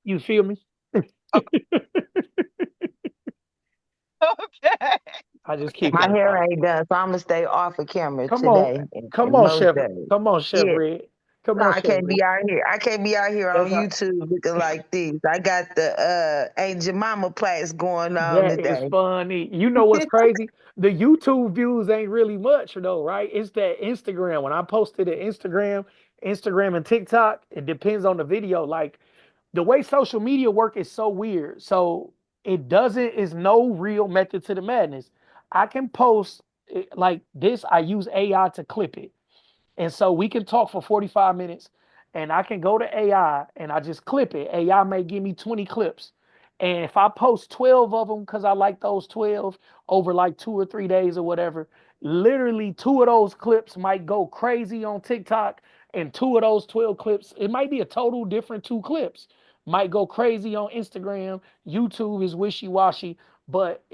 You feel me? Okay. I just keep it My a hair thousand. ain't done, so I'm gonna stay off of camera Come on, today come and on, most Chef. days. Come on, Chef Yeah. Red. Come No, on, I Chef can't Red. be out here. I can't be out here on That's how. YouTube looking like this. I got the Aunt Jemima plaques going on That is today. funny. You know what's crazy? The YouTube views ain't really much though, right? It's that Instagram. When I posted it Instagram and TikTok, it depends on the video. Like the way social media work is so weird. So it doesn't is no real method to the madness. I can post like this. I use AI to clip it. And so we can talk for 45 minutes and I can go to AI and I just clip it. AI may give me 20 clips. And if I post 12 of them because I like those 12 over like 2 or 3 days or whatever, literally two of those clips might go crazy on TikTok. And two of those 12 clips, it might be a total different two clips, might go crazy on Instagram. YouTube is wishy washy, but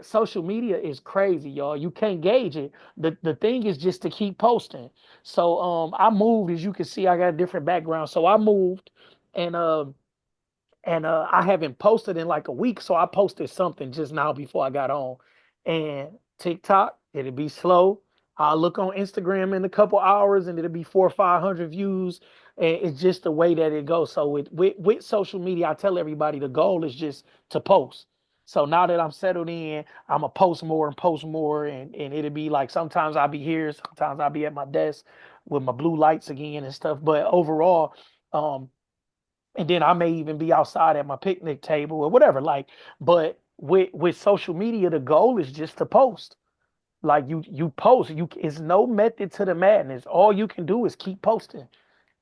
social media is crazy, y'all. You can't gauge it. The thing is just to keep posting. So I moved, as you can see, I got a different background. So I moved and I haven't posted in like a week. So I posted something just now before I got on. And TikTok, it'll be slow. I'll look on Instagram in a couple hours and it'll be 400 or 500 views. And it's just the way that it goes. So with social media, I tell everybody the goal is just to post. So now that I'm settled in, I'm gonna post more, and it'll be like sometimes I'll be here, sometimes I'll be at my desk with my blue lights again and stuff. But overall, um, and then I may even be outside at my picnic table or whatever. Like, but with social media, the goal is just to post. Like you post. You it's no method to the madness. All you can do is keep posting.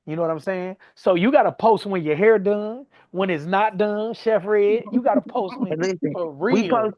You know what I'm saying? So you got to post when your hair done, when it's not done, Chef Red. You got to post when Listen, for real.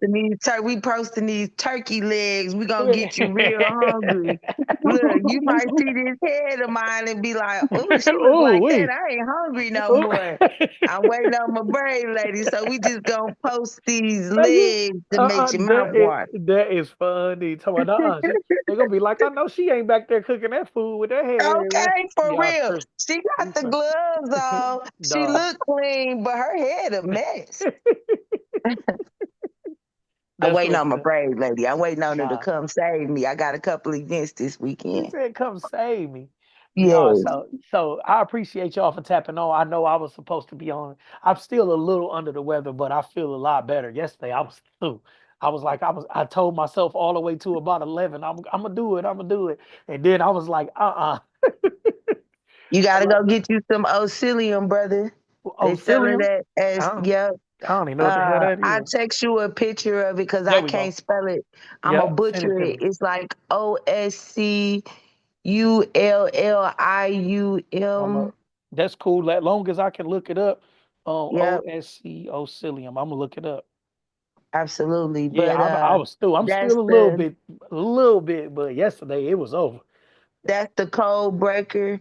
we posting these turkey legs. We gonna get you real hungry. Look, you might see this head of mine and be like, "Oh, she look Oh like that. wait. I ain't hungry no more." I'm waiting on my braid lady, so we just gonna post these legs to make your mouth water. That is funny. Talking about, they're gonna be like, I know she ain't back there cooking that food with that hair. Okay, for Y'all real. true. She You got the gloves on. She Dog. look clean, but her head a mess. I'm That's waiting what's on my up. braid lady. I'm waiting on her to Nah. come save me. I got a couple events this He weekend. said, come save me. No, Yes. so I appreciate y'all for tapping on. I know I was supposed to be on. I'm still a little under the weather, but I feel a lot better. Yesterday I was through. I told myself all the way to about 11, I'm gonna do it, I'm gonna do it. And then I was like, You I'm gotta like, go get you some Oscillium, brother. oh, They selling psyllium? that I as don't, yep. I don't even know what the hell that I is. text you a picture of it because There I we can't go. spell it. I'm a Yep, send it butcher to it. me. It's like OSCULLIUM. That's cool. As long as I can look it up, Yep, OSCO psyllium. I'm gonna look it up. absolutely. Yeah, But I was still. I'm that's still the a little bit. But yesterday it was over. that's the code breaker.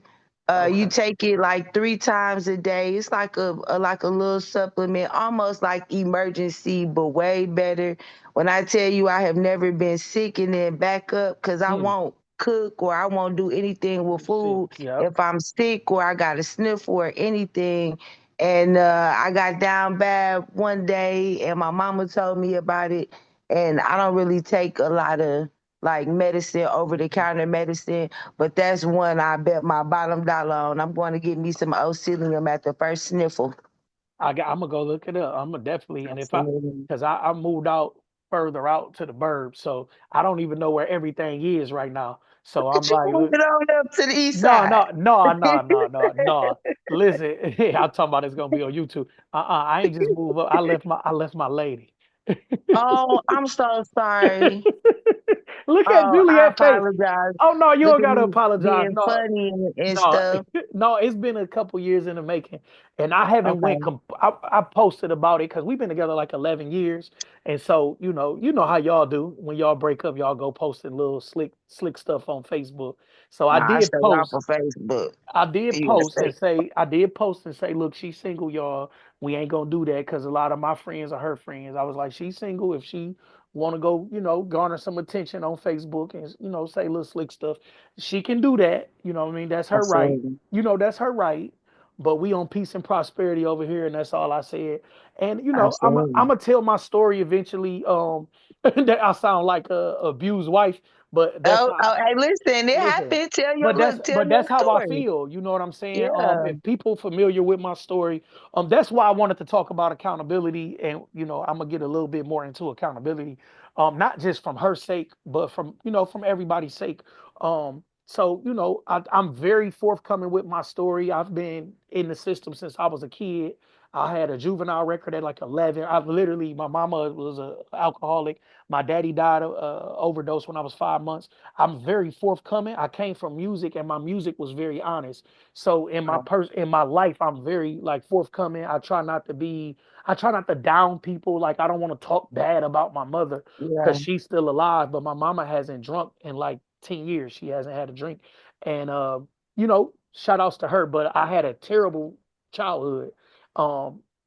You Okay. take it like 3 times a day. It's like a little supplement, almost like emergency, but way better. When I tell you I have never been sick and then back up because I Hmm. won't cook or I won't do anything Let with me see. food Yep. if I'm sick or I got a sniffle or anything. And I got down bad one day, and my mama told me about it. And I don't really take a lot of like medicine, over the Mhm. counter medicine, but that's one I bet my bottom dollar on. I'm going to get me some Ocilium at the first sniffle. I'm gonna go look it up. I'm gonna definitely. And if Absolutely. because I moved out further out to the burbs, so I don't even know where everything is right now. So Look I'm at you like, look, moving on up to the east no, side. no, no, no, no, no, no. Listen, I'm talking about it's gonna be on YouTube. I ain't just move up. I left my lady. Oh, I'm so sorry. Look at Oh, I Juliet face. apologize. Oh no, you Look don't at gotta me apologize. being No, funny and no, stuff. no. It's been a couple years in the making, and I haven't went. Okay. I posted about it because we've been together like 11 years, and so you know how y'all do when y'all break up. Y'all go posting little slick stuff on Facebook. So I I did stay off post. of Facebook. I USA. did post and say, look, she's single, y'all. We ain't gonna do that because a lot of my friends are her friends. I was like, she's single. If she want to go, garner some attention on Facebook and say little slick stuff, she can do that. You know what I mean? That's her right. Absolutely. That's her right. but we on peace and prosperity over here, and that's all I said. And I'm Absolutely. gonna tell my story eventually. That I sound like a abused wife, but that's Oh, not. oh, hey, listen, it Listen, happened. Tell your but that's look, tell but your that's how I story. feel. You know what I'm saying? Yeah, If people familiar with my story, that's why I wanted to talk about accountability, and I'm gonna get a little bit more into accountability, not just from her sake, but from from everybody's sake. So I'm very forthcoming with my story. I've been in the system since I was a kid. I had a juvenile record at like 11. I literally, my mama was a alcoholic. My daddy died of overdose when I was 5 months. I'm very forthcoming. I came from music, and my music was very honest. So in my life, I'm very like forthcoming. I try not to down people. Like I don't want to talk bad about my mother because yeah, she's still alive, but my mama hasn't drunk in like 10 years. She hasn't had a drink. And shout outs to her, but I had a terrible childhood.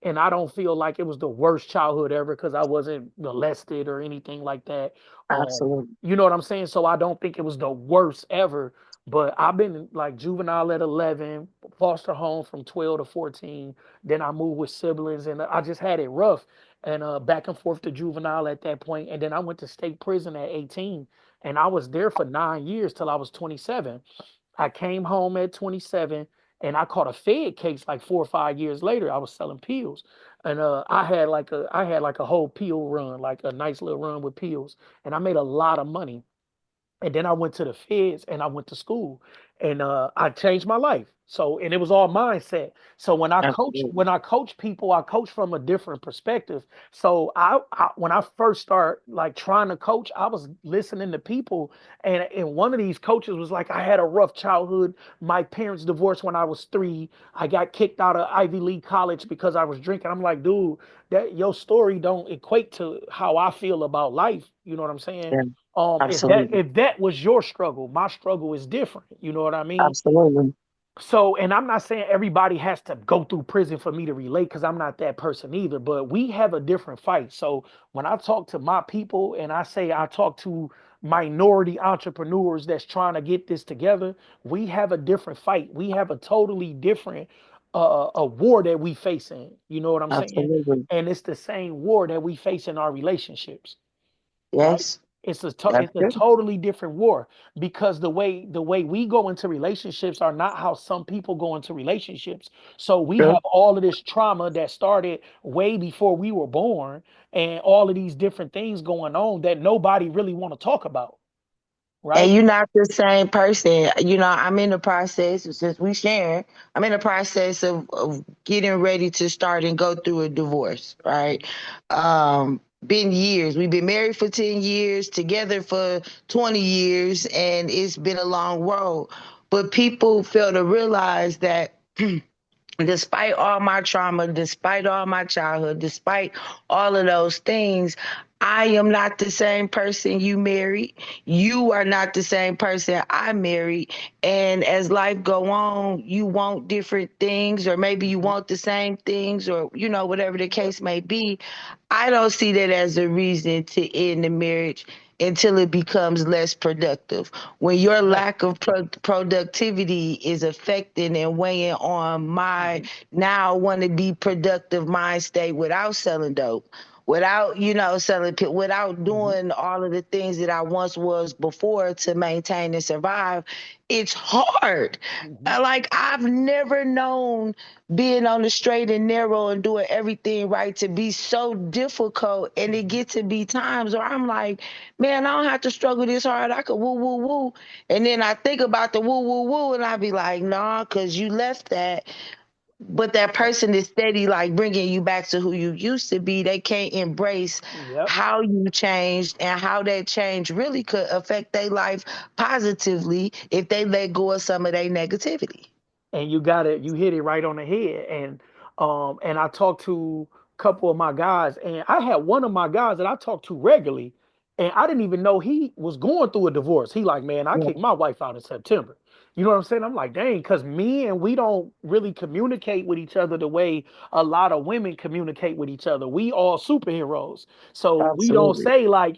And I don't feel like it was the worst childhood ever because I wasn't molested or anything like that. Um, absolutely. you know what I'm saying? So I don't think it was the worst ever. But I've been like juvenile at 11, foster home from 12 to 14. Then I moved with siblings, and I just had it rough. And back and forth to juvenile at that point. And then I went to state prison at 18, and I was there for 9 years till I was 27. I came home at 27, and I caught a Fed case like 4 or 5 years later. I was selling pills, and I had like a whole pill run, like a nice little run with pills, and I made a lot of money. And then I went to the feds, and I went to school, and I changed my life. So, and it was all mindset. So Absolutely. when I coach people, I coach from a different perspective. So when I first start like trying to coach, I was listening to people, and one of these coaches was like, I had a rough childhood. My parents divorced when I was 3. I got kicked out of Ivy League college because I was drinking. I'm like, dude, that your story don't equate to how I feel about life. You know what I'm saying? Yeah, If that absolutely. if that was your struggle, my struggle is different. You know what I mean? Absolutely. So, and I'm not saying everybody has to go through prison for me to relate because I'm not that person either, but we have a different fight. So, when I talk to my people and I say I talk to minority entrepreneurs that's trying to get this together, we have a different fight. We have a totally different a war that we facing. You know what I'm saying? Absolutely. And it's the same war that we face in our relationships, right? Yes, that's It's a true. totally different war because the way we go into relationships are not how some people go into relationships. So we True. have all of this trauma that started way before we were born, and all of these different things going on that nobody really want to talk about, And right? you're not the same person. I'm in the process, since we share, I'm in the process of getting ready to start and go through a divorce, right? Been years. We've been married for 10 years, together for 20 years, and it's been a long road. But people fail to realize that despite all my trauma, despite all my childhood, despite all of those things, I am not the same person you married. You are not the same person I married. And as life go on, you want different things, or maybe you Mhm. want the same things, or whatever the Yep. case may be. I don't see that as a reason to end the marriage until it becomes less productive. When your Yeah. lack of productivity is affecting and weighing on my Mhm. now want to be productive mind state without selling dope, without selling without Mhm. doing all of the things that I once was before to maintain and survive, it's hard. Mhm. Like, I've never known being on the straight and narrow and doing everything right to be so difficult, and it Mhm. get to be times where I'm like, man, I don't have to struggle this hard. I could woo woo woo. And then I think about the woo woo woo, and I be like, nah, because you left that. But that Yep. person is steady, like bringing you back to who you used to be. They can't embrace Yep. how you changed and how that change really could affect their life positively if they let go of some of their negativity. And you hit it right on the head. And I talked to a couple of my guys, and I had one of my guys that I talked to regularly, and I didn't even know he was going through a divorce. He like, man, I Yeah. kicked my wife out in September. You know what I'm saying? I'm like, dang, because me and we don't really communicate with each other the way a lot of women communicate with each other. We all superheroes. So we don't Absolutely. say, like,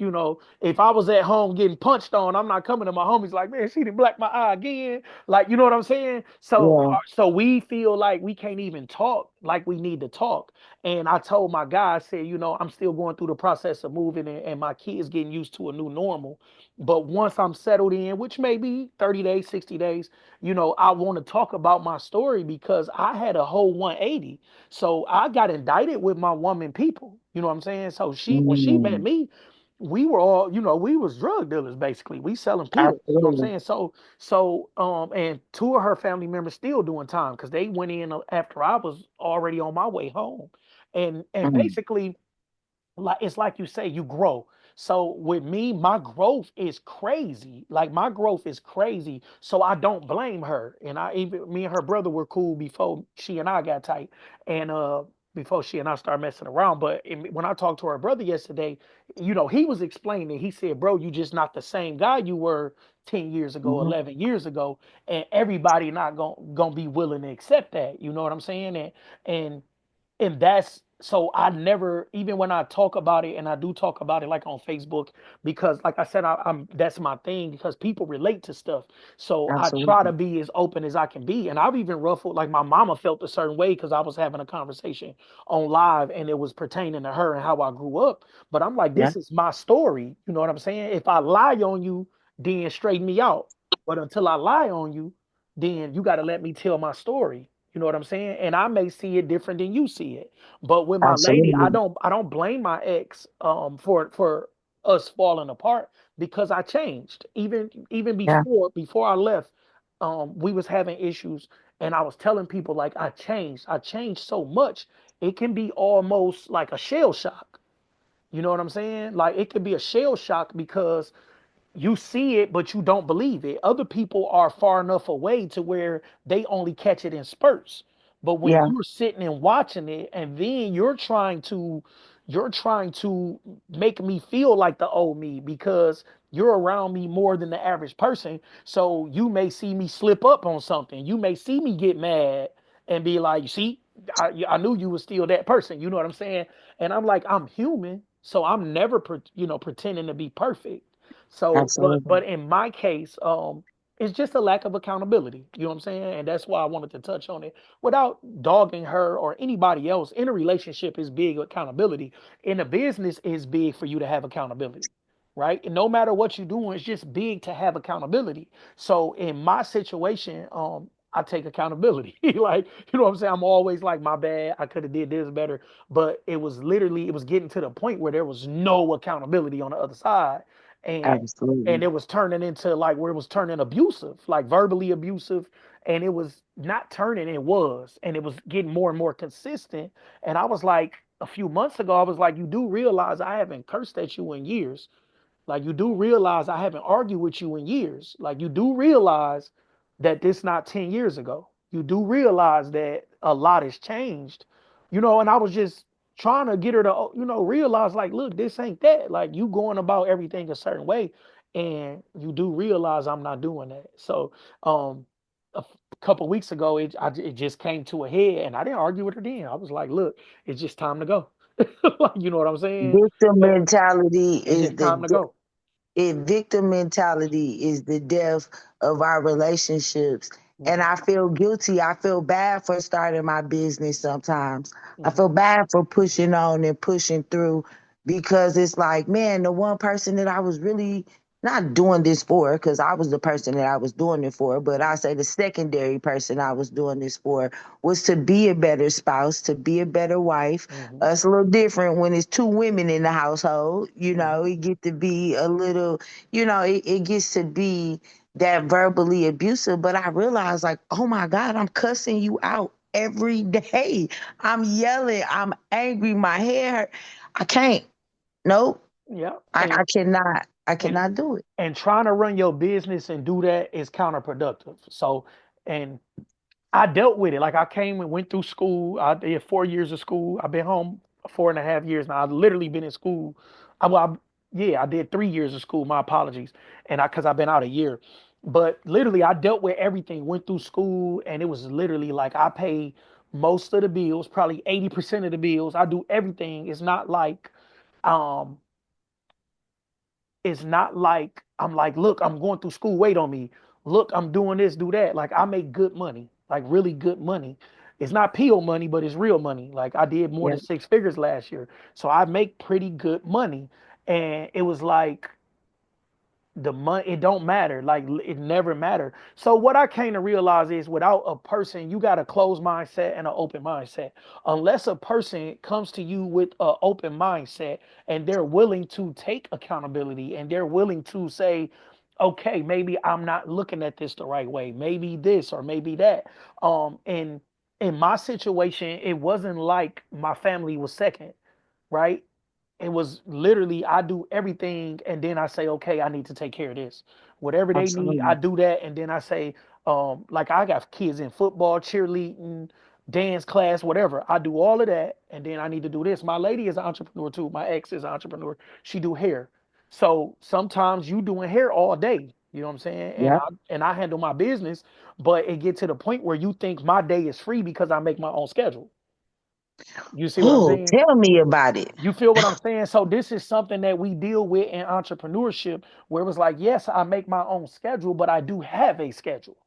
if I was at home getting punched on, I'm not coming to my homies like, man, she didn't black my eye again. Like, you know what I'm saying? So Yeah. so we feel like we can't even talk like we need to talk. And I told my guy, I said, I'm still going through the process of moving and my kids getting used to a new normal. But once I'm settled in, which may be 30 days, 60 days, I want to talk about my story because I had a whole 180. So I got indicted with my woman people. You know what I'm saying? So when she met Mm, me, we were all, we was drug dealers basically. We selling pills. You know what I'm absolutely. saying? And two of her family members still doing time because they went in after I was already on my way home. And Mm, basically, like it's like you say, you grow. So with me, my growth is crazy. Like my growth is crazy. So I don't blame her. And I even me and her brother were cool before she and I got tight. And before she and I started messing around. But when I talked to her brother yesterday, he was explaining. He said, "Bro, you just not the same guy you were 10 years ago, mhm. 11 years ago, and everybody not gonna be willing to accept that." You know what I'm saying? And that's so I never, even when I talk about it, and I do talk about it like on Facebook, because like I said, I'm that's my thing because people relate to stuff. So I try to Absolutely. be as open as I can be. And I've even ruffled, like my mama felt a certain way because I was having a conversation on live and it was pertaining to her and how I grew up. But I'm like, Yeah. this is my story. You know what I'm saying? If I lie on you, then straighten me out. But until I lie on you, then you got to let me tell my story. You know what I'm saying? And I may see it different than you see it. But with my lady, I Absolutely. don't I don't blame my ex for us falling apart because I changed. Even Yeah. before I left, we was having issues and I was telling people like I changed. I changed so much. It can be almost like a shell shock. You know what I'm saying? Like it could be a shell shock because you see it, but you don't believe it. Other people are far enough away to where they only catch it in spurts. But when Yeah. you're sitting and watching it, and then you're trying to make me feel like the old me because you're around me more than the average person. So you may see me slip up on something. You may see me get mad and be like, "You see, I knew you were still that person." You know what I'm saying? And I'm like, I'm human, so I'm never, pretending to be perfect. So, Absolutely. but in my case, it's just a lack of accountability. You know what I'm saying? And that's why I wanted to touch on it without dogging her or anybody else. In a relationship, is big accountability. In a business, is big for you to have accountability, right? And no matter what you're doing, it's just big to have accountability. So in my situation, I take accountability. Like, you know what I'm saying? I'm always like, my bad. I could have did this better. But it was getting to the point where there was no accountability on the other side. And Absolutely. it was turning into like where it was turning abusive, like verbally abusive. And it was not turning, it was. And it was getting more and more consistent. And I was like, a few months ago, I was like, you do realize I haven't cursed at you in years. Like you do realize I haven't argued with you in years. Like you do realize that this not 10 years ago. You do realize that a lot has changed. And I was just trying to get her to, realize like, look, this ain't that. Like you going about everything a certain way. And you do realize I'm not doing that. So couple weeks ago, it just came to a head and I didn't argue with her then. I was like, look, it's just time to go. Like, you know what I'm saying? Victim So mentality it's is just time to go. victim mentality is the death of our relationships. And Mhm, I feel guilty. I feel bad for starting my business sometimes. I mhm, feel bad for pushing on and pushing through because it's like, man, the one person that I was really not doing this for, because I was the person that I was doing it for, but I say the secondary person I was doing this for was to be a better spouse, to be a better wife. mhm, It's a little different when it's two women in the household. mhm. It get to be a little, it gets to be that verbally abusive. But I realized, like, oh my God, I'm cussing you out every day. I'm yelling. I'm angry. My hair. I can't. Nope. Yeah, I cannot. I and cannot do it. and trying to run your business and do that is counterproductive. So, and I dealt with it. Like I came and went through school. I did 4 years of school. I've been home 4.5 years now. I've literally been in school. Yeah, I did 3 years of school. My apologies, and because I've been out a year. But literally, I dealt with everything. Went through school, and it was literally like I pay most of the bills, probably 80% of the bills. I do everything. Um, it's not like I'm like, look, I'm going through school. Wait on me. Look, I'm doing this, do that. Like I make good money, like really good money. It's not PO money, but it's real money. Like I did more Yeah. than six figures last year, so I make pretty good money. And it was like the money, it don't matter, like it never mattered. So what I came to realize is without a person, you got a closed mindset and an open mindset. Unless a person comes to you with an open mindset and they're willing to take accountability and they're willing to say, okay, maybe I'm not looking at this the right way, maybe this or maybe that. And in my situation, it wasn't like my family was second, right? It was literally I do everything and then I say, okay, I need to take care of this. Whatever they need, I Absolutely. do that. And then I say, like I got kids in football, cheerleading, dance class, whatever. I do all of that. And then I need to do this. My lady is an entrepreneur too. My ex is an entrepreneur. She do hair. So sometimes you doing hair all day. You know what I'm saying? And Yeah. I handle my business, but it get to the point where you think my day is free because I make my own schedule. You see what I'm Oh, saying? tell me about it. You feel what I'm saying? So this is something that we deal with in entrepreneurship where it was like, yes, I make my own schedule, but I do have a schedule.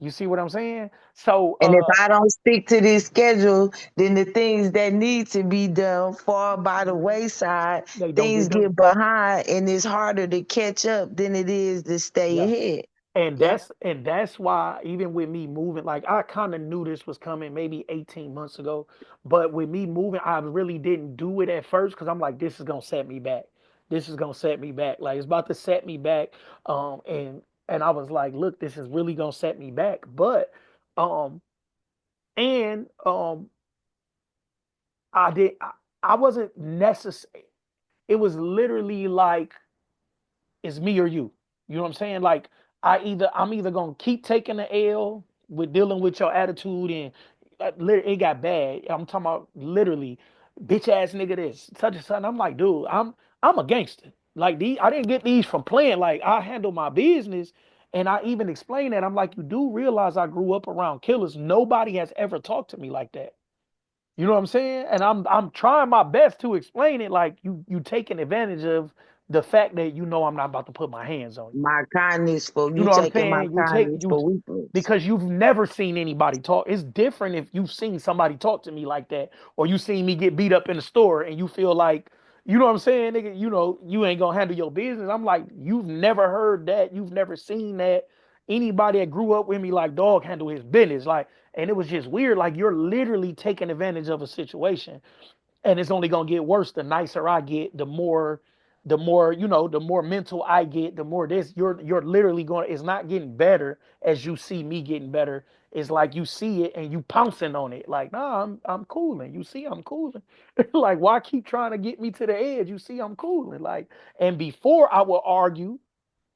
You see what I'm saying? So And if I don't stick to this schedule, then the things that need to be done fall by the wayside. they don't Things get done. get behind, and it's harder to catch up than it is to stay Yeah. ahead. And Yeah. that's why even with me moving, like I kind of knew this was coming maybe 18 months ago, but with me moving, I really didn't do it at first because I'm like, this is gonna set me back. This is gonna set me back. Like it's about to set me back. And I was like, look, this is really gonna set me back. But um and I did I wasn't necessary. It was literally like it's me or you. You know what I'm saying? Like I'm either gonna keep taking the L with dealing with your attitude and it got bad. I'm talking about literally bitch ass nigga this such and such. I'm like, dude, I'm a gangster. Like these, I didn't get these from playing. Like I handle my business, and I even explain that. I'm like, you do realize I grew up around killers. Nobody has ever talked to me like that. You know what I'm saying? And I'm trying my best to explain it like you taking advantage of the fact that you know I'm not about to put my hands on you. My kindness for You you know what I'm taking my saying? kindness for weakness. Because you've never seen anybody talk. It's different if you've seen somebody talk to me like that, or you seen me get beat up in the store and you feel like, you know what I'm saying, nigga, you know, you ain't gonna handle your business. I'm like, you've never heard that, you've never seen that. Anybody that grew up with me like dog handle his business. Like, and it was just weird. Like you're literally taking advantage of a situation and it's only gonna get worse the nicer I get, the more the more mental I get, the more this you're literally going. It's not getting better as you see me getting better. It's like you see it and you pouncing on it. Like, nah, I'm cooling. You see, I'm cooling. Like, why keep trying to get me to the edge? You see, I'm cooling. Like, and before I will argue,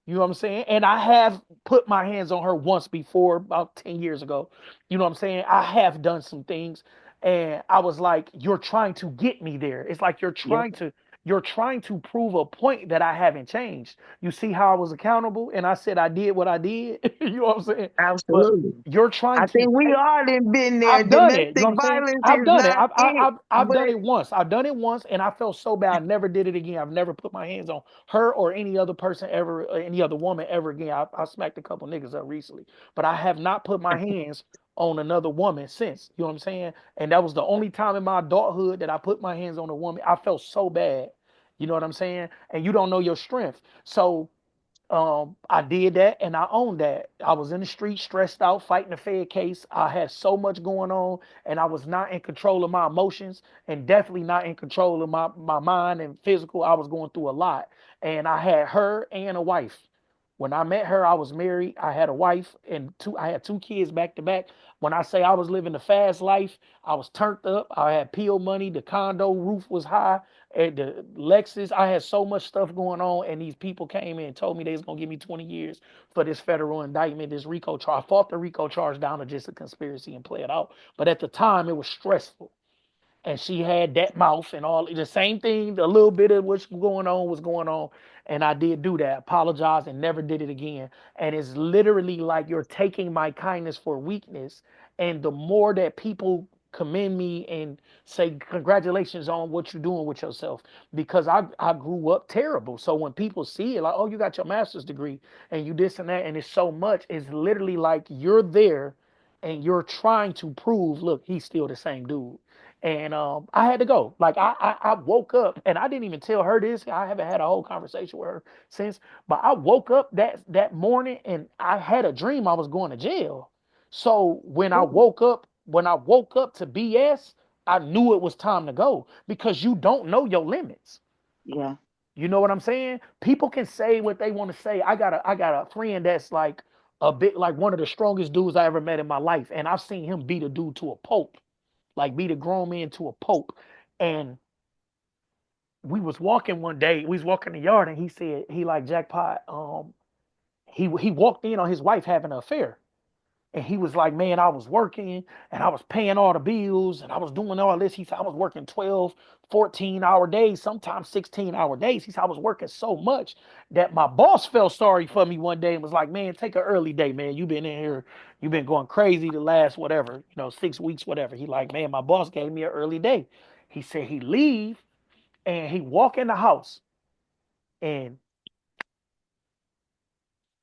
you know what I'm saying? And I have put my hands on her once before, about 10 years ago. You know what I'm saying? I have done some things. And I was like, you're trying to get me there. It's like Yeah. you're trying to prove a point that I haven't changed. You see how I was accountable and I said I did what I did. You know what I'm saying? But Absolutely. you're trying I to think we take all done been there. I've done it. You know Domestic what I'm saying? violence I've is done it. not it, I've done but it once. I've done it once, and I felt so bad. I never did it again. I've never put my hands on her or any other person ever, or any other woman ever again. I smacked a couple niggas up recently, but I have not put my hands on another woman since. You know what I'm saying? And that was the only time in my adulthood that I put my hands on a woman. I felt so bad. You know what I'm saying? And you don't know your strength. So I did that and I owned that. I was in the street, stressed out, fighting a Fed case. I had so much going on, and I was not in control of my emotions, and definitely not in control of my mind and physical. I was going through a lot, and I had her and a wife. When I met her, I was married. I had a wife and two. I had two kids back to back. When I say I was living the fast life, I was turned up. I had PO money. The condo roof was high. At the Lexus, I had so much stuff going on, and these people came in and told me they was gonna give me 20 years for this federal indictment, this RICO charge. I fought the RICO charge down to just a conspiracy and play it out. But at the time, it was stressful. and she had that mouth and all the same thing. A little bit of what's going on was going on, and I did do that. Apologized and never did it again. And it's literally like you're taking my kindness for weakness. And the more that people commend me and say congratulations on what you're doing with yourself, because I grew up terrible. So when people see it, like, oh, you got your master's degree and you this and that, and it's so much, it's literally like you're there and you're trying to prove, look, he's still the same dude. And I had to go. Like I woke up and I didn't even tell her this. I haven't had a whole conversation with her since. But I woke up that morning and I had a dream I was going to jail. So Ooh, when I woke up to BS, I knew it was time to go because you don't know your limits. yeah. You know what I'm saying? People can say what they want to say. I got a friend that's like a bit like one of the strongest dudes I ever met in my life, and I've seen him beat a dude to a pulp, like beat a grown man to a pulp. And we was walking one day, we was walking the yard, and he said he like jackpot. He walked in on his wife having an affair. And he was like, man, I was working and I was paying all the bills and I was doing all this. He said, I was working 12, 14-hour days, sometimes 16-hour days. He said, I was working so much that my boss felt sorry for me one day and was like, man, take an early day, man. You've been in here, you've been going crazy the last whatever, 6 weeks, whatever. He like, man, my boss gave me an early day. He said he leave and he walk in the house and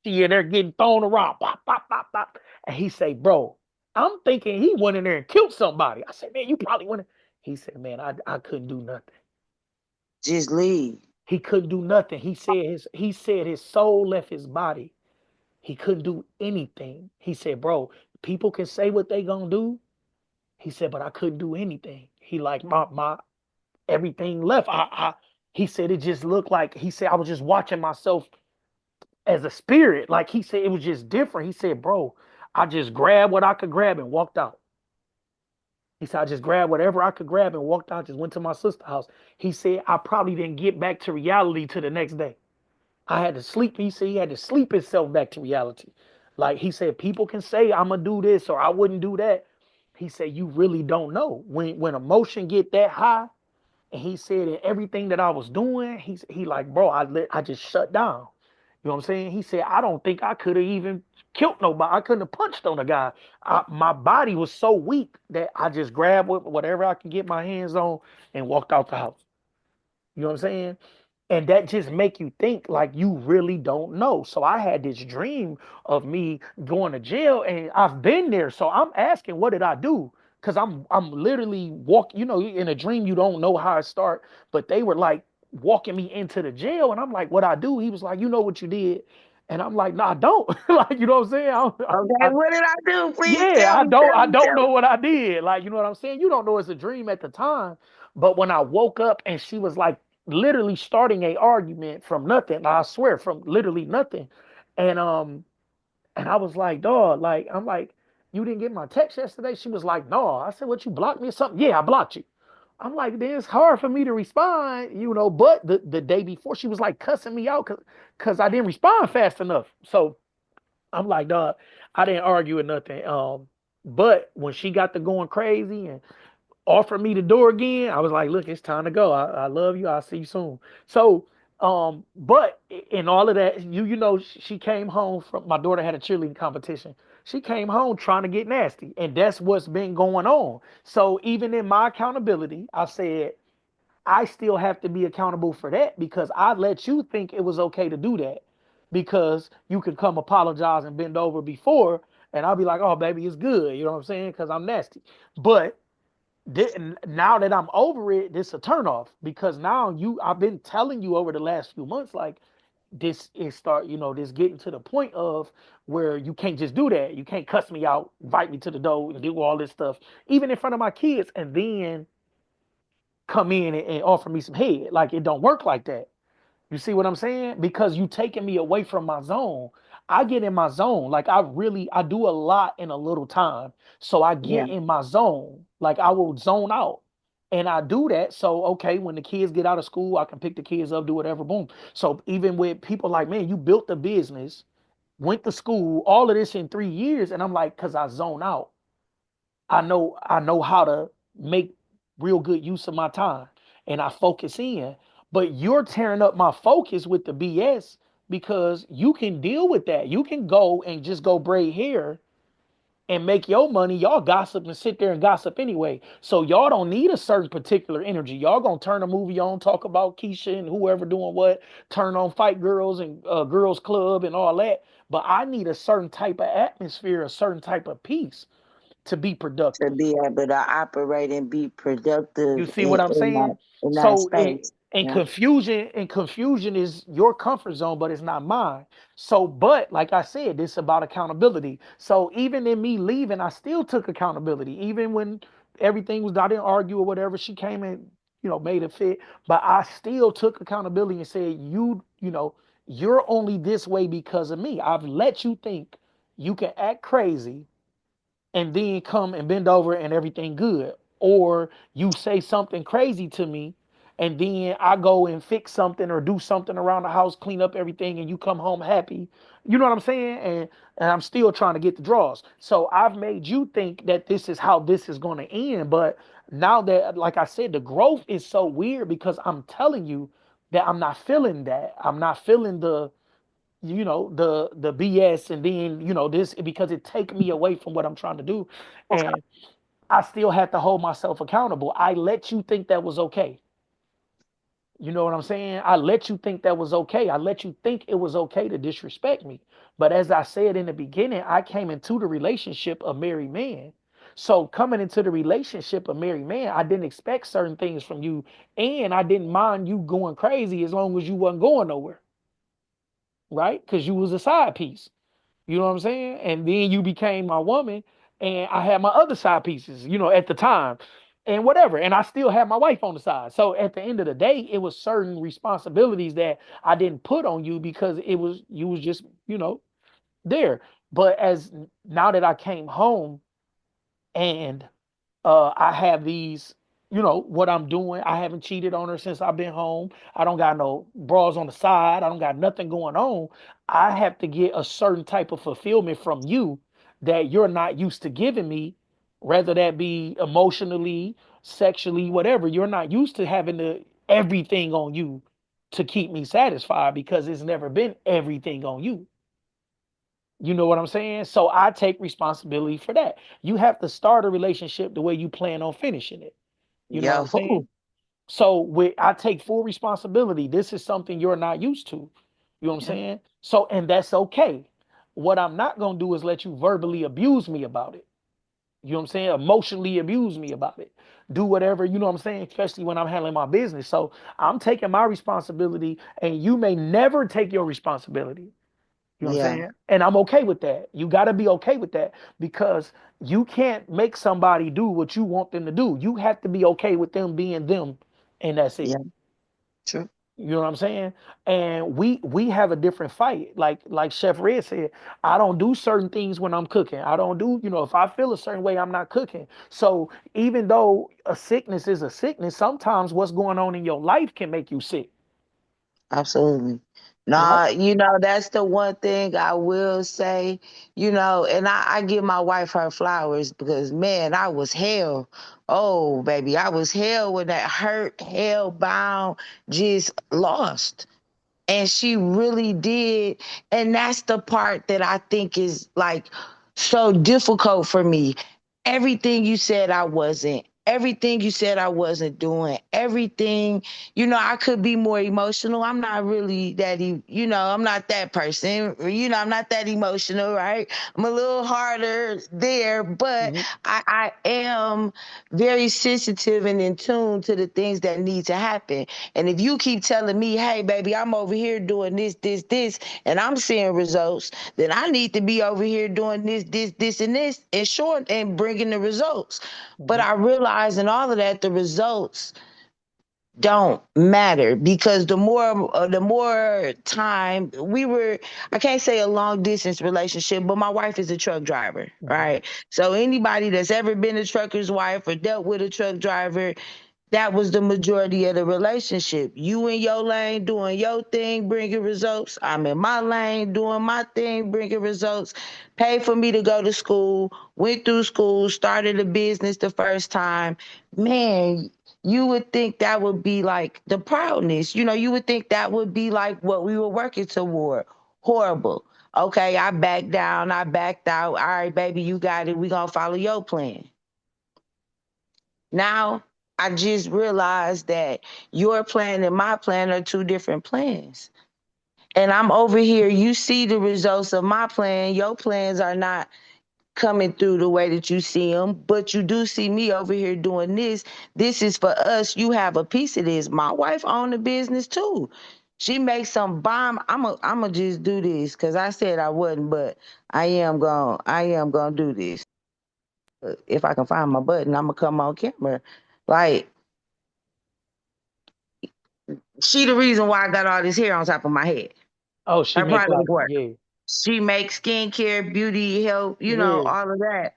she in there getting thrown around. Pop, pop, pop, pop. And he say, bro, I'm thinking he went in there and killed somebody. I said, man, you probably went in. He said, man, I couldn't do nothing. Just leave. He couldn't do nothing. He said his soul left his body. He couldn't do anything. He said, bro, people can say what they gonna do. He said, but I couldn't do anything. He like my everything left. He said it just looked like he said I was just watching myself as a spirit. Like he said, it was just different. He said, bro, I just grabbed what I could grab and walked out. He said, I just grabbed whatever I could grab and walked out, just went to my sister's house. He said, I probably didn't get back to reality to the next day. I had to sleep. He said he had to sleep himself back to reality. Like he said, people can say I'm gonna do this or I wouldn't do that. He said, you really don't know. When emotion get that high, and he said, and everything that I was doing, he like, bro, I just shut down. You know what I'm saying? He said, I don't think I could have even killed nobody. I couldn't have punched on a guy. My body was so weak that I just grabbed whatever I could get my hands on and walked out the house. You know what I'm saying? And that just make you think like you really don't know. So I had this dream of me going to jail, and I've been there. So I'm asking, what did I do? Because I'm literally walking. In a dream you don't know how it start, but they were like walking me into the jail, and I'm like, what I do? He was like, you know what you did, and I'm like, no, I don't. Like, you know what I'm saying? Okay, what did I do? Please Yeah, tell I me, don't tell I me, don't tell know me. what I did. Like, you know what I'm saying? You don't know it's a dream at the time. But when I woke up and she was like literally starting a argument from nothing, I swear, from literally nothing. And I was like, dog, like, I'm like, you didn't get my text yesterday? She was like, no. I said, what, you blocked me or something? Yeah, I blocked you. I'm like, then it's hard for me to respond, but the day before she was like cussing me out because I didn't respond fast enough. So I'm like, dog, I didn't argue with nothing. But when she got to going crazy and offered me the door again, I was like, look, it's time to go. I love you. I'll see you soon. So, but in all of that, she came home from my daughter had a cheerleading competition. She came home trying to get nasty, and that's what's been going on. So even in my accountability, I said I still have to be accountable for that because I let you think it was okay to do that because you could come apologize and bend over before, and I'll be like, oh, baby, it's good. You know what I'm saying? Because I'm nasty. But now that I'm over it, this a turnoff because now I've been telling you over the last few months, like, this is this getting to the point of where you can't just do that. You can't cuss me out, invite me to the door, and do all this stuff, even in front of my kids, and then come in and offer me some head. Like, it don't work like that. You see what I'm saying? Because you taking me away from my zone. I get in my zone. Like, I do a lot in a little time. So I Yeah, get in my zone. Like, I will zone out. And I do that. So, okay, when the kids get out of school, I can pick the kids up, do whatever, boom. So even with people like, man, you built a business, went to school, all of this in 3 years. And I'm like, because I zone out. I know how to make real good use of my time and I focus in. But you're tearing up my focus with the BS because you can deal with that. You can go and just go braid hair and make your money. Y'all gossip and sit there and gossip anyway. So y'all don't need a certain particular energy. Y'all gonna turn a movie on, talk about Keisha and whoever doing what, turn on Fight Girls and Girls Club and all that. But I need a certain type of atmosphere, a certain type of peace to be To productive. be able to operate and be You productive see what I'm saying? in that So space. Yeah. and confusion is your comfort zone, but it's not mine. So, but like I said, this is about accountability. So even in me leaving, I still took accountability. Even when everything was, I didn't argue or whatever. She came and made it fit, but I still took accountability and said, you're only this way because of me. I've let you think you can act crazy and then come and bend over and everything good. Or you say something crazy to me and then I go and fix something or do something around the house, clean up everything, and you come home happy. You know what I'm saying? And I'm still trying to get the draws. So I've made you think that this is how this is going to end. But now that, like I said, the growth is so weird because I'm telling you that I'm not feeling that. I'm not feeling the BS and then this because it take me away from what I'm trying to do, and I still have to hold myself accountable. I let you think that was okay. You know what I'm saying? I let you think that was okay. I let you think it was okay to disrespect me. But as I said in the beginning, I came into the relationship a married man. So coming into the relationship a married man, I didn't expect certain things from you, and I didn't mind you going crazy as long as you wasn't going nowhere, right? Because you was a side piece. You know what I'm saying? And then you became my woman, and I had my other side pieces, at the time, and whatever. And I still had my wife on the side. So at the end of the day, it was certain responsibilities that I didn't put on you because you was just, there. But as now that I came home and I have these, what I'm doing. I haven't cheated on her since I've been home. I don't got no bras on the side. I don't got nothing going on. I have to get a certain type of fulfillment from you that you're not used to giving me, whether that be emotionally, sexually, whatever. You're not used to having everything on you to keep me satisfied because it's never been everything on you. You know what I'm saying? So I take responsibility for that. You have to start a relationship the way you plan on finishing it. You know what I'm saying? Yahoo. So I take full responsibility. This is something you're not used to. You know what I'm Yeah. saying? So, and that's okay. What I'm not going to do is let you verbally abuse me about it. You know what I'm saying? Emotionally abuse me about it. Do whatever, you know what I'm saying? Especially when I'm handling my business. So I'm taking my responsibility, and you may never take your responsibility. You know what I'm Yeah. saying? And I'm okay with that. You got to be okay with that because you can't make somebody do what you want them to do. You have to be okay with them being them, and that's it. Yeah. True. You know what I'm saying? And we have a different fight. Like Chef Red said, I don't do certain things when I'm cooking. I don't do, if I feel a certain way, I'm not cooking. So even though a sickness is a sickness, sometimes what's going on in your life can make you sick, Absolutely. right? Nah, that's the one thing I will say, and I give my wife her flowers because, man, I was hell. Oh, baby, I was hell when that hurt, hell bound, just lost. And she really did. And that's the part that I think is like so difficult for me. Everything you said I wasn't. Everything you said I wasn't doing. Everything, I could be more emotional. I'm not really that, I'm not that person. I'm not that emotional, right? I'm a little harder there, but Mm-hmm. I am very sensitive and in tune to the things that need to happen. And if you keep telling me, hey, baby, I'm over here doing this, and I'm seeing results, then I need to be over here doing this, and this, and short, and bringing the results. But Mm-hmm. I realize in all of that, the results don't matter because the more time I can't say a long distance relationship, but my wife is a truck driver, Mm-hmm. right? So anybody that's ever been a trucker's wife or dealt with a truck driver, That was the majority of the relationship. You in your lane doing your thing, bringing results. I'm in my lane doing my thing, bringing results. Paid for me to go to school, went through school, started a business the first time. Man, you would think that would be like the proudness. You would think that would be like what we were working toward. Horrible. Okay, I backed down, I backed out. All right, baby, you got it. We gonna follow your plan. Now I just realized that your plan and my plan are two different plans. And I'm over here, you see the results of my plan. Your plans are not coming through the way that you see them, but you do see me over here doing this. This is for us. You have a piece of this. My wife owned the business too. She makes some bomb. I'm gonna just do this because I said I wouldn't, but I am gonna do this. If I can find my button, I'm gonna come on camera. Like, she the reason why I got all this hair on top of my head. Oh, she Her make product like work. yeah, She makes skincare, beauty, health, yeah, all of that.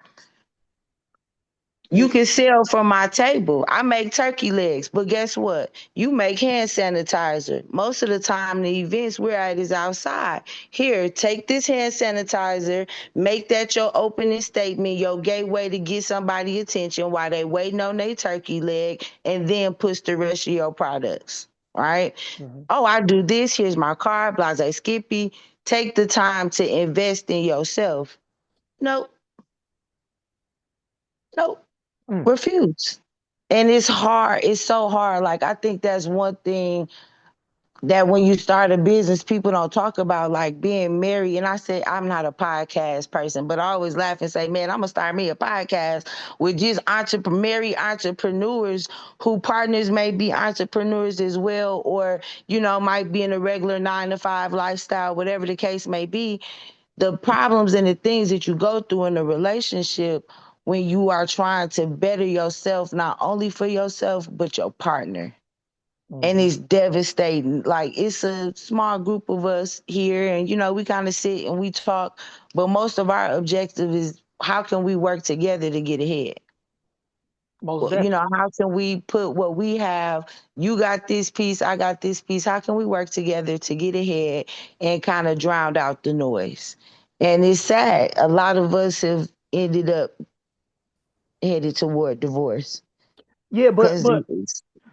You yeah. can sell from my table. I make turkey legs, but guess what? You make hand sanitizer. Most of the time, the events we're at is outside. Here, take this hand sanitizer, make that your opening statement, your gateway to get somebody attention while they waiting on their turkey leg, and then push the rest of your products. Right? Hmm. Oh, I do this. Here's my card, blase Skippy. Take the time to invest in yourself. Nope, nope. Mm. Refuse. And it's hard. It's so hard. Like, I think that's one thing that when you start a business, people don't talk about, like being married. And I say, I'm not a podcast person, but I always laugh and say, man, I'm going to start me a podcast with just married entrepreneurs who partners may be entrepreneurs as well, or, might be in a regular 9 to 5 lifestyle, whatever the case may be. The problems and the things that you go through in a relationship when you are trying to better yourself, not only for yourself, but your partner. And Hmm. it's devastating. Like, it's a small group of us here, and we kind of sit and we talk, but most of our objective is how can we work together to get ahead? Most Well, definitely. how can we put what we have? You got this piece, I got this piece. How can we work together to get ahead and kind of drown out the noise? And it's sad. A lot of us have ended up headed toward divorce Yeah, because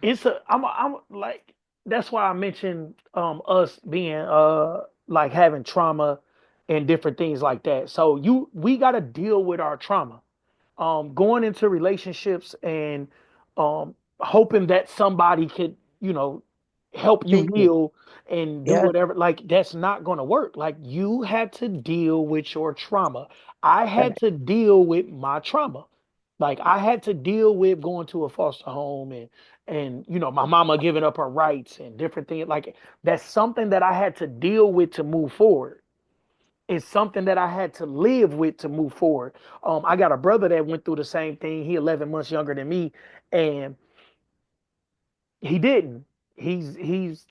it's I'm like that's why I mentioned us being like having trauma and different things like that. So we got to deal with our trauma. Going into relationships and hoping that somebody could, help you fix it. heal and do Yeah, whatever, like that's not going to work. Like you had to deal with your trauma. I had to deal with my trauma. Like I had to deal with going to a foster home and my mama giving up her rights and different things. Like that's something that I had to deal with to move forward. It's something that I had to live with to move forward. I got a brother that went through the same thing. He 11 months younger than me, and he didn't. He's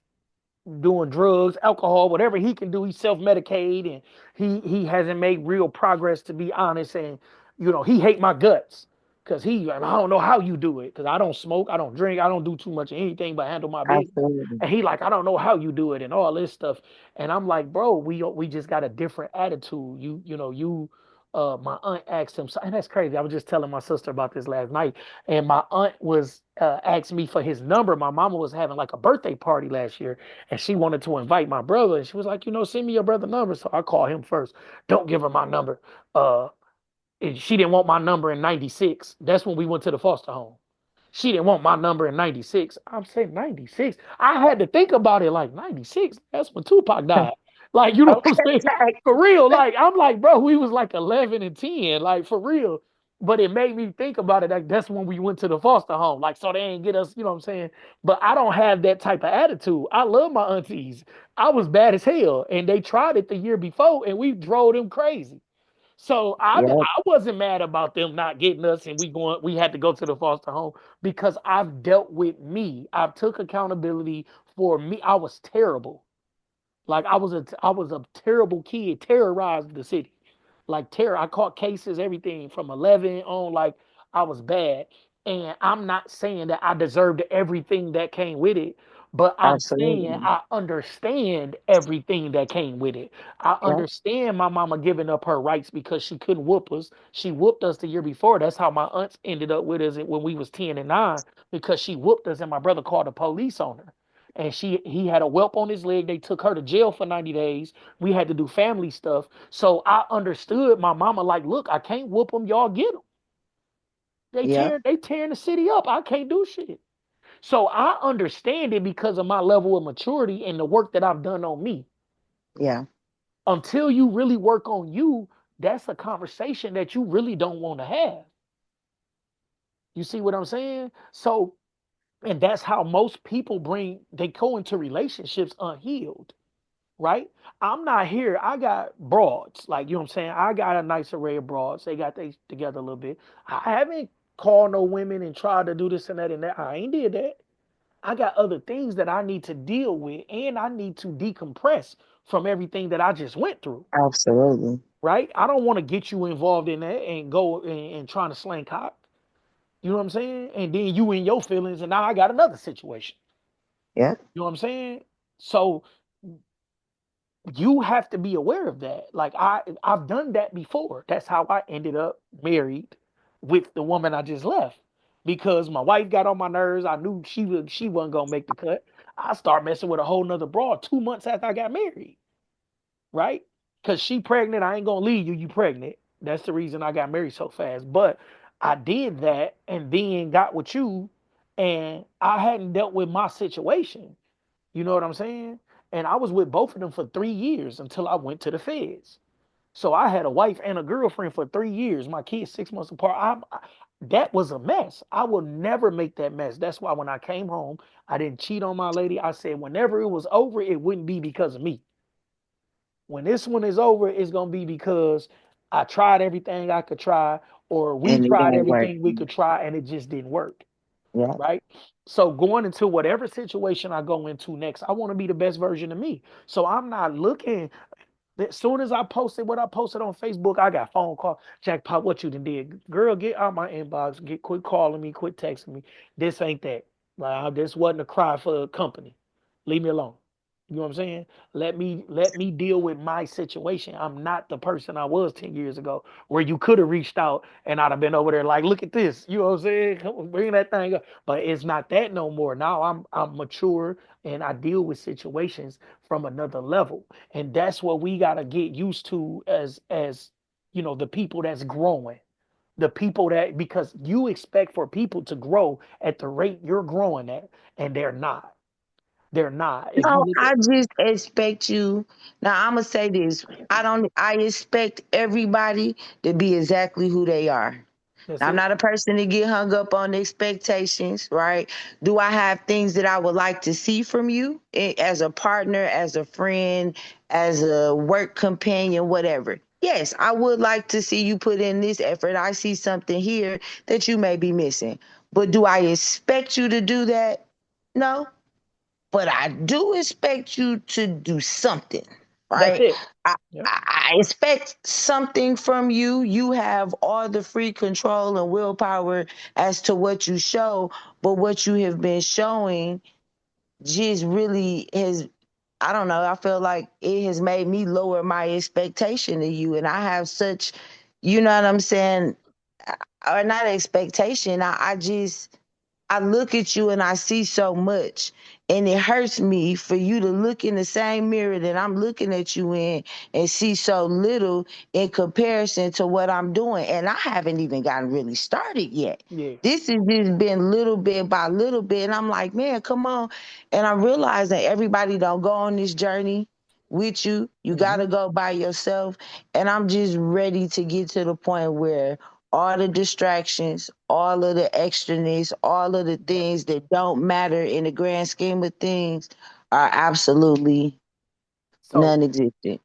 doing drugs, alcohol, whatever he can do. He self-medicate, and he hasn't made real progress, to be honest. And he hate my guts because he like, I don't know how you do it because I don't smoke, I don't drink, I don't do too much of anything but handle my business. absolutely. And he like, I don't know how you do it and all this stuff. And I'm like, bro, we just got a different attitude. You my aunt asked him, and that's crazy. I was just telling my sister about this last night, and my aunt was asked me for his number. My mama was having like a birthday party last year, and she wanted to invite my brother. And she was like, send me your brother number. So I call him first. Don't give her my number. And she didn't want my number in '96. That's when we went to the foster home. She didn't want my number in '96. I'm saying '96. I had to think about it like '96. That's when Tupac died. Like, you know what I'm saying? Okay. For real. Like, I'm like, bro, we was like 11 and 10. Like, for real. But it made me think about it. Like, that's when we went to the foster home. Like, so they ain't get us, you know what I'm saying? But I don't have that type of attitude. I love my aunties. I was bad as hell. And they tried it the year before and we drove them crazy. So Yeah. I wasn't mad about them not getting us and we had to go to the foster home because I've dealt with me. I've took accountability for me. I was terrible. Like I was a terrible kid, terrorized the city. Like terror. I caught cases, everything from 11 on. Like I was bad. And I'm not saying that I deserved everything that came with it, but I'm saying Absolutely. I understand everything that came with it. I Yep. understand my mama giving up her rights because she couldn't whoop us. She whooped us the year before. That's how my aunts ended up with us when we was 10 and 9, because she whooped us and my brother called the police on her. And he had a whelp on his leg. They took her to jail for 90 days. We had to do family stuff. So I understood my mama like, look, I can't whoop them. Y'all get them. Yep. They tearing the city up. I can't do shit. So I understand it because of my level of maturity and the work that I've done on me. Yeah. Until you really work on you, that's a conversation that you really don't want to have. You see what I'm saying? So, and that's how most people they go into relationships unhealed, right? I'm not here. I got broads, like, you know what I'm saying? I got a nice array of broads. They got they together a little bit. I haven't called no women and tried to do this and that and that. I ain't did that. I got other things that I need to deal with, and I need to decompress from everything that I just went through, Absolutely. right? I don't want to get you involved in that and go and trying to slang cock. You know what I'm saying? And then you in your feelings, and now I got another situation. Yep. You know what I'm saying? So you have to be aware of that. Like I've done that before. That's how I ended up married with the woman I just left. Because my wife got on my nerves. I knew she wasn't gonna make the cut. I started messing with a whole nother broad 2 months after I got married, right? Because she pregnant, I ain't gonna leave you. You pregnant. That's the reason I got married so fast. But I did that and then got with you, and I hadn't dealt with my situation. You know what I'm saying? And I was with both of them for 3 years until I went to the feds. So I had a wife and a girlfriend for 3 years. My kids 6 months apart. That was a mess. I will never make that mess. That's why when I came home, I didn't cheat on my lady. I said whenever it was over, it wouldn't be because of me. When this one is over, it's gonna be because I tried everything I could try, or we And it tried didn't work. everything we could try, and it just didn't work. Yep. Right? So going into whatever situation I go into next, I want to be the best version of me. So I'm not looking. As soon as I posted what I posted on Facebook, I got phone call. Jackpot, what you done did? Girl, get out my inbox. Quit calling me. Quit texting me. This ain't that. Like, this wasn't a cry for a company. Leave me alone. You know what I'm saying? Let me deal with my situation. I'm not the person I was 10 years ago, where you could have reached out and I'd have been over there like, look at this. You know what I'm saying? Come on, bring that thing up. But it's not that no more. Now I'm mature and I deal with situations from another level. And that's what we gotta get used to as the people that's growing. The people that, because you expect for people to grow at the rate you're growing at, and they're not. They're not. If you No, look at I just expect you. Now, I'm gonna say this. I don't. I expect everybody to be exactly who they are. that's Now, I'm it. not a person to get hung up on expectations, right? Do I have things that I would like to see from you as a partner, as a friend, as a work companion, whatever? Yes, I would like to see you put in this effort. I see something here that you may be missing. But do I expect you to do that? No, but I do expect you to do something, That's right? it. I, Yep. I expect something from you. You have all the free control and willpower as to what you show, but what you have been showing just really has, I don't know, I feel like it has made me lower my expectation of you. And I have such, you know what I'm saying? Or not expectation. I just, I look at you and I see so much. And it hurts me for you to look in the same mirror that I'm looking at you in and see so little in comparison to what I'm doing. And I haven't even gotten really started yet. Yeah. This has just been little bit by little bit. And I'm like, man, come on. And I'm realizing everybody don't go on this journey with you. You got Hmm. to go by yourself. And I'm just ready to get to the point where all the distractions, all of the extraness, all of the Yep. things that don't matter in the grand scheme of things are absolutely So non-existent.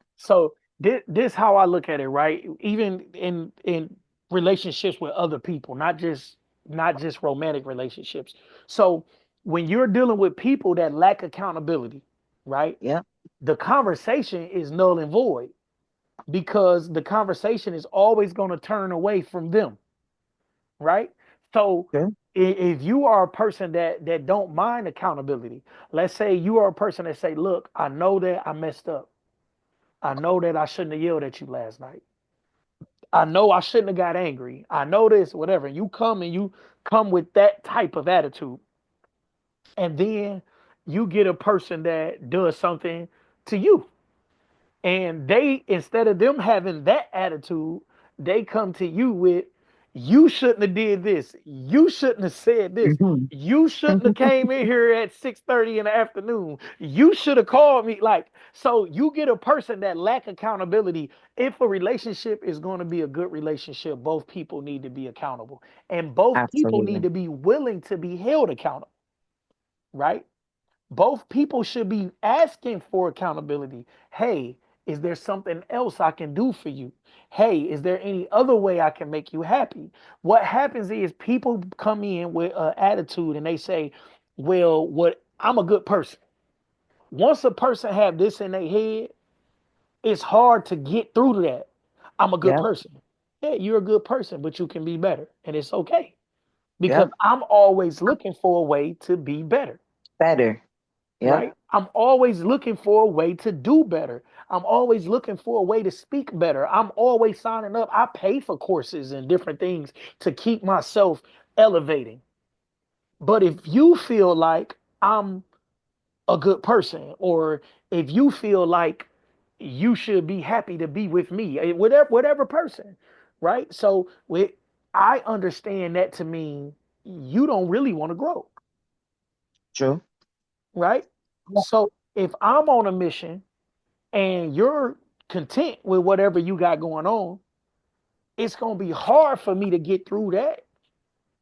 this how I look at it, right? Even in relationships with other people, not just romantic relationships. So when you're dealing with people that lack accountability, right? Yeah. The conversation is null and void, because the conversation is always going to turn away from them, right? So Okay. If you are a person that don't mind accountability, let's say you are a person that say, look, I know that I messed up. I know that I shouldn't have yelled at you last night. I know I shouldn't have got angry. I know this, whatever. And you come with that type of attitude. And then you get a person that does something to you. And they, instead of them having that attitude, they come to you with, you shouldn't have did this. You shouldn't have said this. Mhm. You shouldn't have came in here at 6:30 in the afternoon. You should have called me. Like, so you get a person that lack accountability. If a relationship is going to be a good relationship, both people need to be accountable. And both people need Absolutely. to be willing to be held accountable, right? Both people should be asking for accountability. Hey, is there something else I can do for you? Hey, is there any other way I can make you happy? What happens is people come in with an attitude and they say, well, what I'm a good person. Once a person have this in their head, it's hard to get through to that. I'm a good Yep. person. Yeah, you're a good person, but you can be better. And it's okay. Because Yep. I'm always looking for a way to be better. Better. Yep. Right? I'm always looking for a way to do better. I'm always looking for a way to speak better. I'm always signing up. I pay for courses and different things to keep myself elevating. But if you feel like I'm a good person, or if you feel like you should be happy to be with me, whatever person, right? So I understand that to mean you don't really want to grow, True. right? So if I'm on a mission and you're content with whatever you got going on, it's going to be hard for me to get through that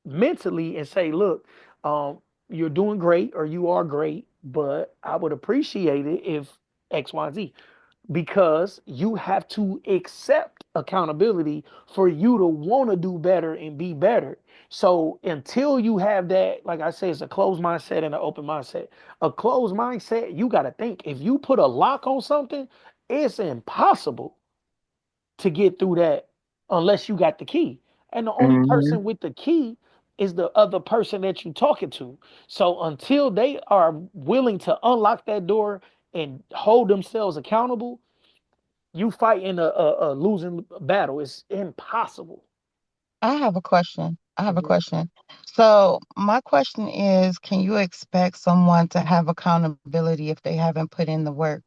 mentally and say, look, um, you're doing great or you are great, but I would appreciate it if X, Y, Z, because you have to accept accountability for you to want to do better and be better. So until you have that, like I say, it's a closed mindset and an open mindset. A closed mindset, you got to think if you put a lock on something, it's impossible to get through that unless you got the key. And the only Hmm. person with the key is the other person that you're talking to. So until they are willing to unlock that door and hold themselves accountable, you fight in a losing battle. It's impossible. I have a question. I have a Mhm. question. So, my question is, can you expect someone to have accountability if they haven't put in the work?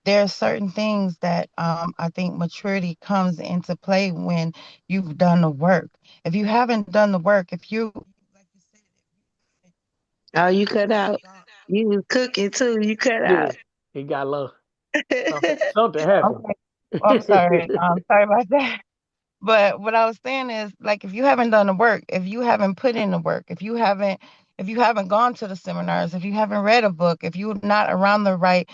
There are certain things that I think maturity comes into play when you've done the work. If you haven't done the work, if you, like you said, Oh, you if you cut haven't out. gone. You was cooking too. You cut Yeah, out. he got low. Something happened. Okay, I'm sorry. Sorry about that. But what I was saying is, like, if you haven't done the work, if you haven't put in the work, if you haven't gone to the seminars, if you haven't read a book, if you're not around the right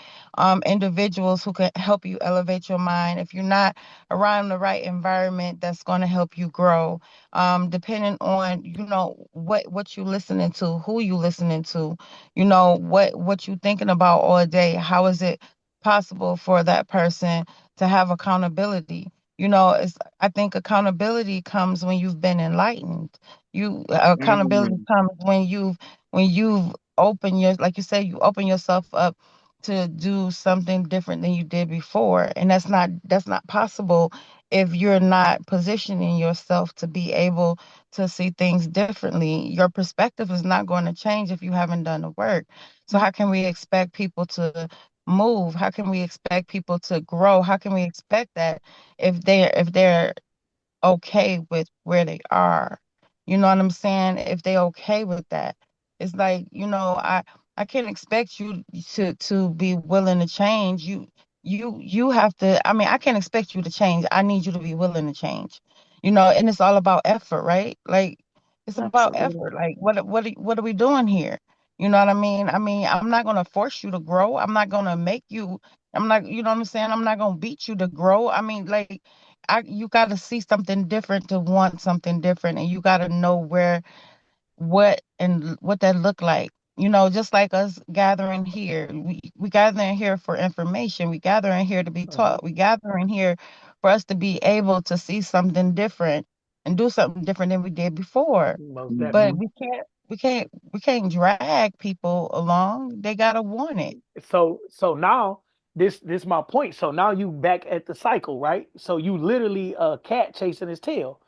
individuals who can help you elevate your mind, if you're not around the right environment that's going to help you grow, depending on what you listening to, who you listening to, what you thinking about all day, how is it possible for that person to have accountability? It's I think accountability comes when you've been enlightened. Accountability Mm. comes when you've opened your like you say, you open yourself up to do something different than you did before. And that's not possible if you're not positioning yourself to be able to see things differently. Your perspective is not going to change if you haven't done the work. So how can we expect people to move? How can we expect people to grow? How can we expect that if they're okay with where they are? You know what I'm saying? If they okay with that. It's like, I can't expect you to be willing to change. You have to, I mean, I can't expect you to change. I need you to be willing to change. And it's all about effort, right? Like it's about Absolutely. effort. Like what are we doing here? You know what I mean? I mean, I'm not gonna force you to grow. I'm not gonna make you. I'm not, you know what I'm saying? I'm not gonna beat you to grow. I mean, like, you got to see something different to want something different, and you got to know what that look like. Just like us gathering here, we gathering here for information. We gathering here to be Mhm. taught. We gathering here for us to be able to see something different and do something different than we did before. Most But Hmm. definitely. we can't. we can't drag people along. They gotta want it. So now this my point. So now you back at the cycle, right? So you literally a cat chasing his tail,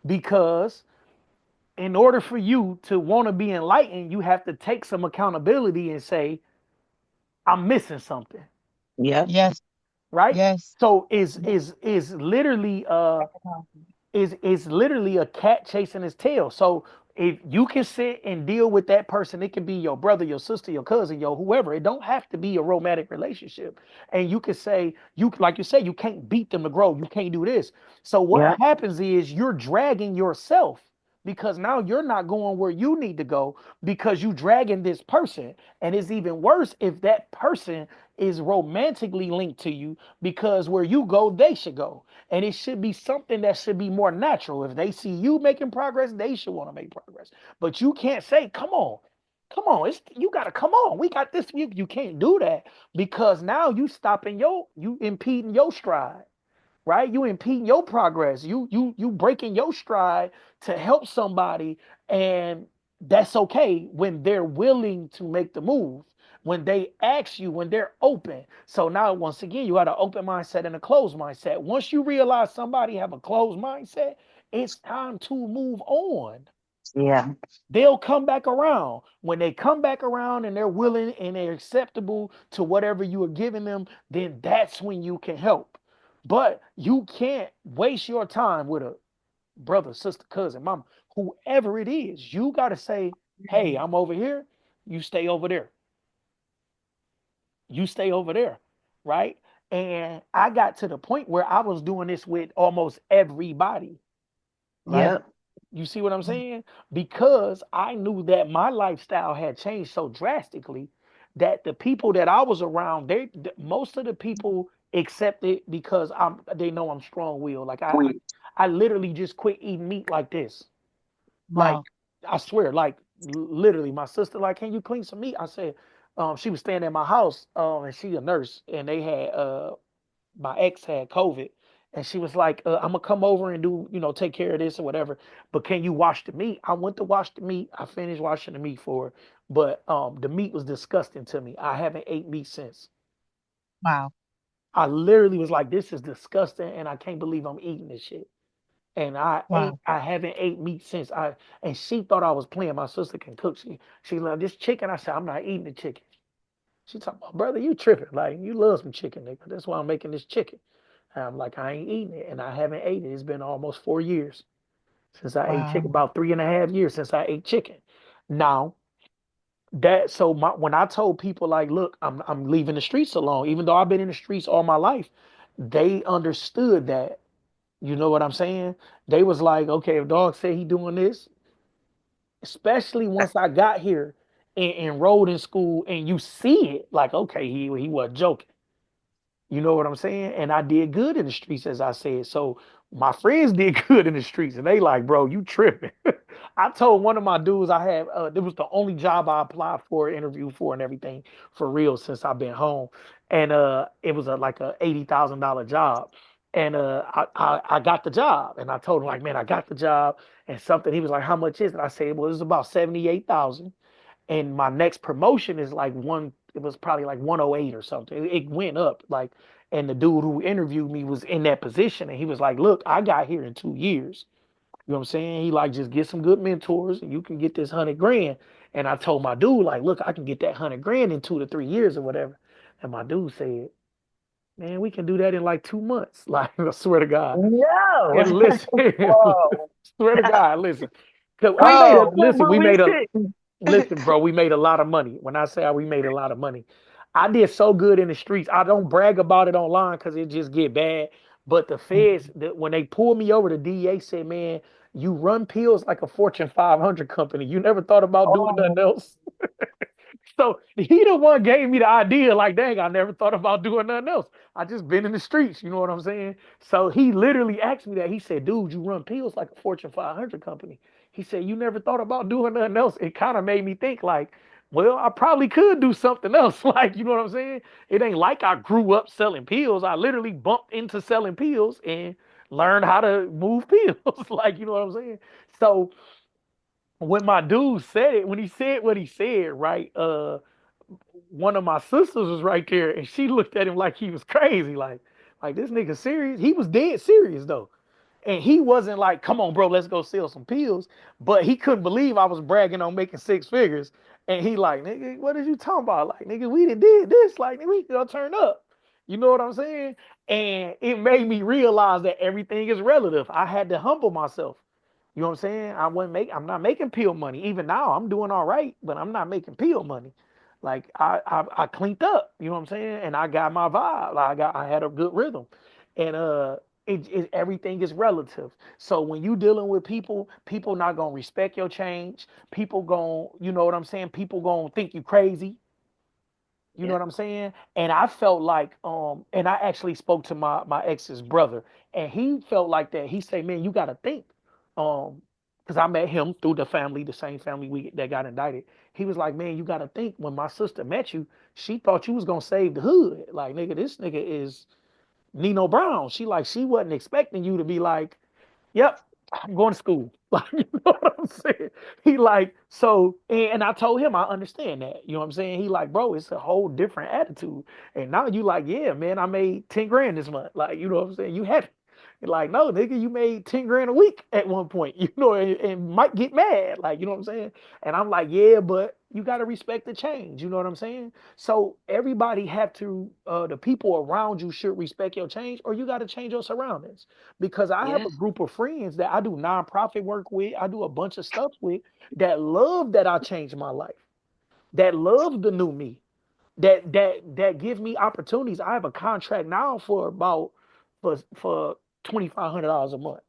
because in order for you to want to be enlightened, you have to take some accountability and say, I'm missing something, Yep. Yes, right? yes. So is literally is literally a cat chasing his tail. So if you can sit and deal with that person, it can be your brother, your sister, your cousin, your whoever. It don't have to be a romantic relationship. And you can say, you like you say, you can't beat them to grow. You can't do this. So what Yep. happens is you're dragging yourself, because now you're not going where you need to go because you dragging this person. And it's even worse if that person is romantically linked to you, because where you go, they should go. And it should be something that should be more natural. If they see you making progress, they should want to make progress. But you can't say, come on, you gotta come on. We got this. You can't do that, because now you impeding your stride, right? You impeding your progress. You breaking your stride to help somebody, and that's okay when they're willing to make the move. When they ask you, when they're open. So now once again, you got an open mindset and a closed mindset. Once you realize somebody have a closed mindset, it's time to move on. Yeah. They'll come back around. When they come back around and they're willing and they're acceptable to whatever you are giving them, then that's when you can help. But you can't waste your time with a brother, sister, cousin, mama, whoever it is. You got to say, hey, I'm over here. You stay over there. You stay over there. Right. And I got to the point where I was doing this with almost everybody. Right. Yep. You see what I'm saying? Because I knew that my lifestyle had changed so drastically that the people that I was around, most of the people accept it because they know I'm strong willed. Like I literally just quit eating meat like this. Like Wow. I swear, like literally, my sister like, can you clean some meat? I said, she was staying at my house, and she a nurse, and they had my ex had COVID, and she was like, "I'm gonna come over and do, take care of this or whatever. But can you wash the meat?" I went to wash the meat. I finished washing the meat for her, but the meat was disgusting to me. I haven't ate meat since. Wow. I literally was like, "This is disgusting, and I can't believe I'm eating this shit." And Wow. I haven't ate meat since and she thought I was playing. My sister can cook. She loved this chicken. I said, I'm not eating the chicken. She talking about, brother, you tripping. Like, you love some chicken, nigga. That's why I'm making this chicken. And I'm like, I ain't eating it. And I haven't ate it. It's been almost 4 years since I ate chicken, Wow. about 3.5 years since I ate chicken. Now, when I told people, like, look, I'm leaving the streets alone, even though I've been in the streets all my life, they understood that. You know what I'm saying? They was like, okay, if dog say he doing this, especially once I got here and enrolled in school and you see it, like, okay, he wasn't joking. You know what I'm saying? And I did good in the streets, as I said. So my friends did good in the streets, and they like, bro, you tripping. I told one of my dudes I had, it was the only job I applied for, interview for, and everything for real since I've been home. And it was like a $80,000 job. And I got the job, and I told him like, man, I got the job, and something. He was like, how much is it? I said, well, it's about 78,000, and my next promotion is like one. It was probably like 108 or something. It went up like, and the dude who interviewed me was in that position, and he was like, "Look, I got here in 2 years. You know what I'm saying? He like just get some good mentors, and you can get this 100 grand." And I told my dude like, "Look, I can get that 100 grand in 2 to 3 years or whatever." And my dude said, "Man, we can do that in like 2 months." Like I swear to God. No. And listen, Whoa. swear to God, listen. 'Cause Oh, listen, but we we made a shouldn't. Listen, bro, we made a lot of money. When I say we made a lot of money, I did so good in the streets. I don't brag about it online because it just get bad. But the feds, when they pulled me over, the DEA said, "Man, you run pills like a Fortune 500 company. You never thought about doing nothing Oh, else." So he the one gave me the idea, like, dang, I never thought about doing nothing else. I just been in the streets, you know what I'm saying? So he literally asked me that. He said, dude, you run pills like a Fortune 500 company. He said, you never thought about doing nothing else. It kind of made me think like, well, I probably could do something else. Like, you know what I'm saying? It ain't like I grew up selling pills. I literally bumped into selling pills and learned how to move pills. Like, you know what I'm saying? So when my dude said it, when he said what he said, right? One of my sisters was right there, and she looked at him like he was crazy, like this nigga serious. He was dead serious though, and he wasn't like, "Come on, bro, let's go sell some pills." But he couldn't believe I was bragging on making six figures, and he like, "Nigga, what are you talking about? Like, nigga, we did this. Like, nigga, we gonna turn up." You know what I'm saying? And it made me realize that everything is relative. I had to humble myself. You know what I'm saying? I'm not making pill money. Even now, I'm doing all right, but I'm not making pill money. Like I cleaned up, you know what I'm saying? And I got my vibe. I had a good rhythm. And everything is relative. So when you dealing with people, people not gonna respect your change. People gon' you know what I'm saying? People gonna think you crazy. You know Yeah. what I'm saying? And I felt like, and I actually spoke to my ex's brother, and he felt like that. He said, "Man, you got to think," because I met him through the family, the same family we that got indicted. He was like, "Man, you got to think. When my sister met you, she thought you was gonna save the hood. Like, nigga, this nigga is Nino Brown. She wasn't expecting you to be like, yep, I'm going to school." Like, you know what I'm saying? He like, so, and I told him I understand that. You know what I'm saying? He like, bro, it's a whole different attitude. And now you like, yeah, man, I made 10 grand this month. Like, you know what I'm saying? You happy. Like, no, nigga, you made 10 grand a week at one point, you know, and might get mad. Like, you know what I'm saying? And I'm like, yeah, but you got to respect the change. You know what I'm saying? So everybody have to, the people around you should respect your change, or you got to change your surroundings. Because I have a Yes. group of friends that I do nonprofit work with, I do a bunch of stuff with, that love that I changed my life, that love the new me, that give me opportunities. I have a contract now for about for $2,500 a month,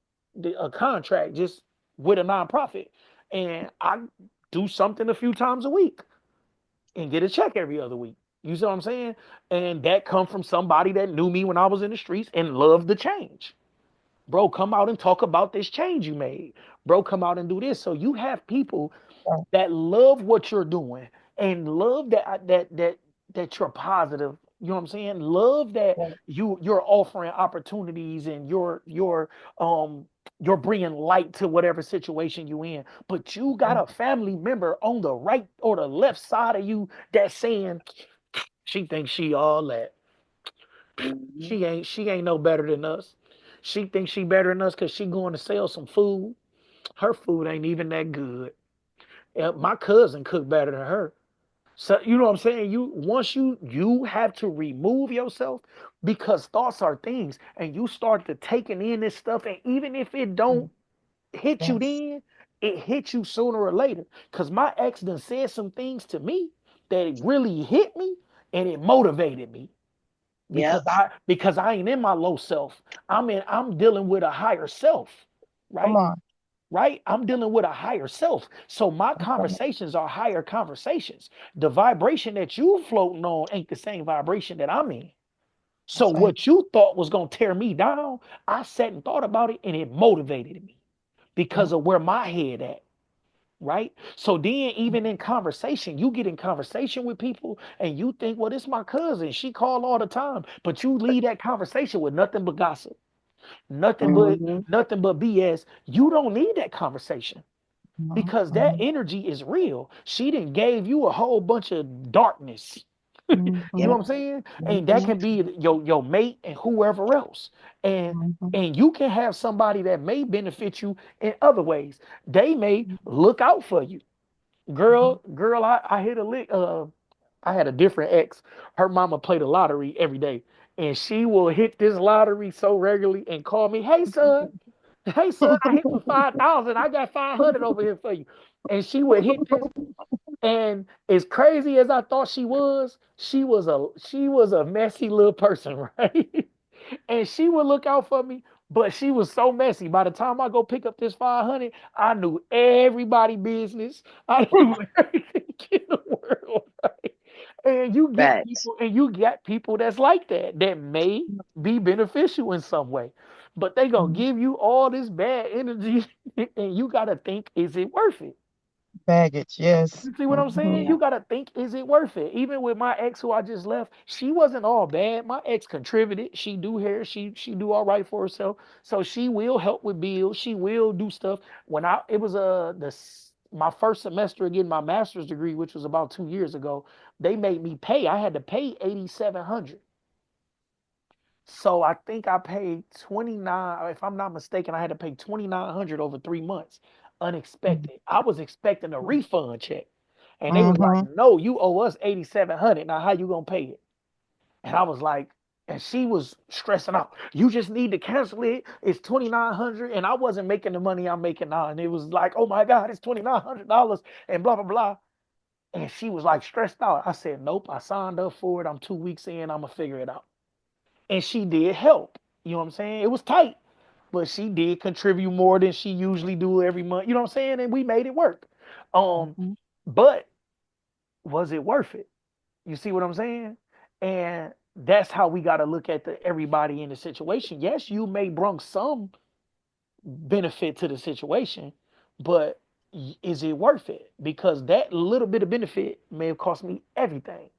a contract just with a nonprofit, and I do something a few times a week and get a check every other week. You see what I'm saying? And that come from somebody that knew me when I was in the streets and loved the change. Bro, come out and talk about this change you made. Bro, come out and do this. So you have people Right. that love what you're doing and love that you're positive. You know what I'm saying? Love that Right. you're offering opportunities, and um you're bringing light to whatever situation you in. But you got Right. a family member on the right or the left side of you that's saying she thinks she all that. Hmm. She ain't no better than us. She thinks she better than us because she going to sell some food. Her food ain't even that good. My cousin cooked better than her. So you know what I'm saying? You have to remove yourself, because thoughts are things, and you start to taking in this stuff, and even if it don't Mm. hit you Yes. then, it hits you sooner or later. Cause my ex done said some things to me that really hit me, and it motivated me, because Yep. I ain't in my low self. I'm dealing with a higher self, Come right? on. Right? I'm dealing with a higher self. So my That's right. conversations are higher conversations. The vibration that you floating on ain't the same vibration that I'm in. So That's right. what you thought was gonna tear me down, I sat and thought about it, and it motivated me Yep. because of where my head at. Right? So then, even in conversation, you get in conversation with people and you think, well, this is my cousin. She call all the time. But you leave that conversation with nothing but gossip, nothing but Hmm. nothing but BS. You don't need that conversation, Mhm. because that Mhm. energy is real. She didn't gave you a whole bunch of darkness. You know Yep. Mhm. what I'm saying? And that Mhm. can be your mate and whoever else. And Mhm. and you can have somebody that may benefit you in other ways. They may look out for you. Mhm. Girl, I hit a lick. I had a different ex. Her mama played the lottery every day. And she will hit this lottery so regularly and call me, hey son, I hit for 5,000. I got 500 over here for you. And she would hit this. And as crazy as I thought she was a messy little person, right? And she would look out for me, but she was so messy. By the time I go pick up this 500, I knew everybody business. I knew everything in the world, right? Facts. And you get people that's like that may be beneficial in some way. But they gonna Mhm. give you all this bad energy, and you gotta think, is it worth it? Baggage. Yes. You see what I'm saying? Mhm. Yeah. You gotta think, is it worth it? Even with my ex who I just left, she wasn't all bad. My ex contributed. She do hair. She do all right for herself. So she will help with bills. She will do stuff. When I it was my first semester of getting my master's degree, which was about 2 years ago, they made me pay. I had to pay 8,700. So I think I paid 29. If I'm not mistaken, I had to pay 2,900 over 3 months. Unexpected. I was expecting a refund check, and they was like, Mm-hmm. "No, you owe us 8,700. Now how you gonna pay it?" And I was like, and she was stressing out. You just need to cancel it. It's 2,900, and I wasn't making the money I'm making now. And it was like, oh my God, it's $2,900 and blah blah blah. And she was like stressed out. I said, nope. I signed up for it. I'm 2 weeks in. I'm gonna figure it out. And she did help. You know what I'm saying? It was tight, but she did contribute more than she usually do every month. You know what I'm saying? And we made it work. Um, Mm-hmm. but was it worth it? You see what I'm saying? And that's how we got to look at the everybody in the situation. Yes, you may bring some benefit to the situation, but is it worth it? Because that little bit of benefit may have cost me everything.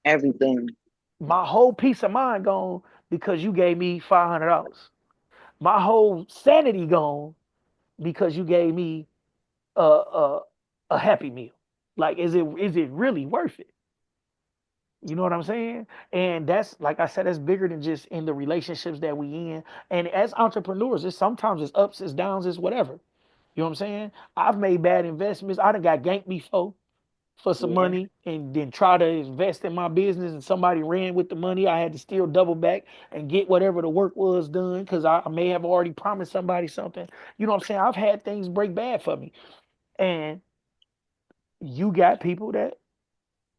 Everything. My whole peace of mind gone because you gave me $500. My whole sanity gone because you gave me a happy meal. Like, is it really worth it? You know what I'm saying? And that's like I said, that's bigger than just in the relationships that we in. And as entrepreneurs, it's sometimes it's ups, it's downs, it's whatever. You know what I'm saying? I've made bad investments. I done got ganked before for some Yeah. money and then try to invest in my business and somebody ran with the money. I had to still double back and get whatever the work was done because I may have already promised somebody something. You know what I'm saying? I've had things break bad for me. And you got people that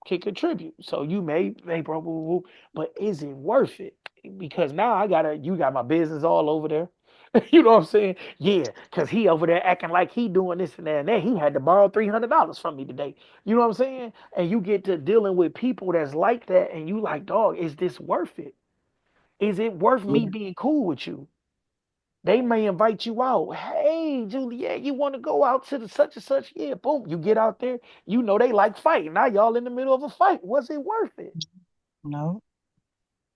can contribute. So you may probably, but is it worth it? Because now you got my business all over there. You know what I'm saying? Yeah, because he over there acting like he doing this and that and that. He had to borrow $300 from me today. You know what I'm saying? And you get to dealing with people that's like that, and you like, dog, is this worth it? Is it worth me Yeah. being cool with you? They may invite you out. Hey, Juliet, you want to go out to the such and such? Yeah, boom. You get out there. You know they like fighting. Now y'all in the middle of a fight. Was it worth it? No.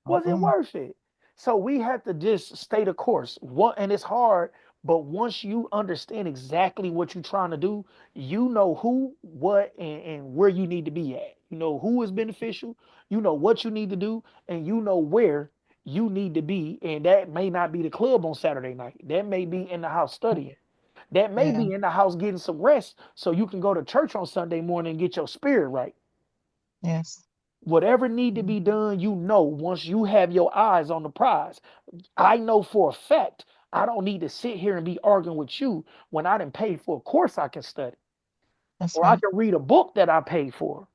Was it Mm-mm. worth it? So we have to just stay the course. What and it's hard, but once you understand exactly what you're trying to do, you know who, what, and where you need to be at. You know who is beneficial, you know what you need to do, and you know where you need to be. And that may not be the club on Saturday night. That may be in the house studying. That may Yeah. be in the house getting some rest so you can go to church on Sunday morning and get your spirit right. Yes. Whatever need to be done, you know, once you have your eyes on the prize. I know for a fact I don't need to sit here and be arguing with you when I didn't pay for a course I can study, That's or I right. can read a book that I paid for,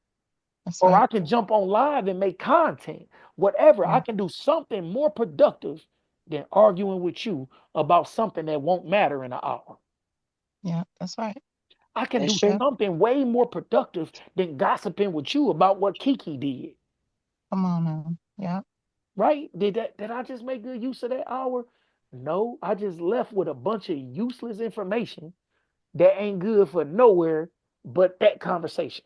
That's or right. I can jump on live and make content. Whatever, I Yeah. can do something more productive than arguing with you about something that won't matter in an hour. Yeah. That's right. I can That's do true. Yep. something way more productive than gossiping with you about what Kiki did. Come on now. Yeah. Right? Did I just make good use of that hour? No, I just left with a bunch of useless information that ain't good for nowhere but that conversation.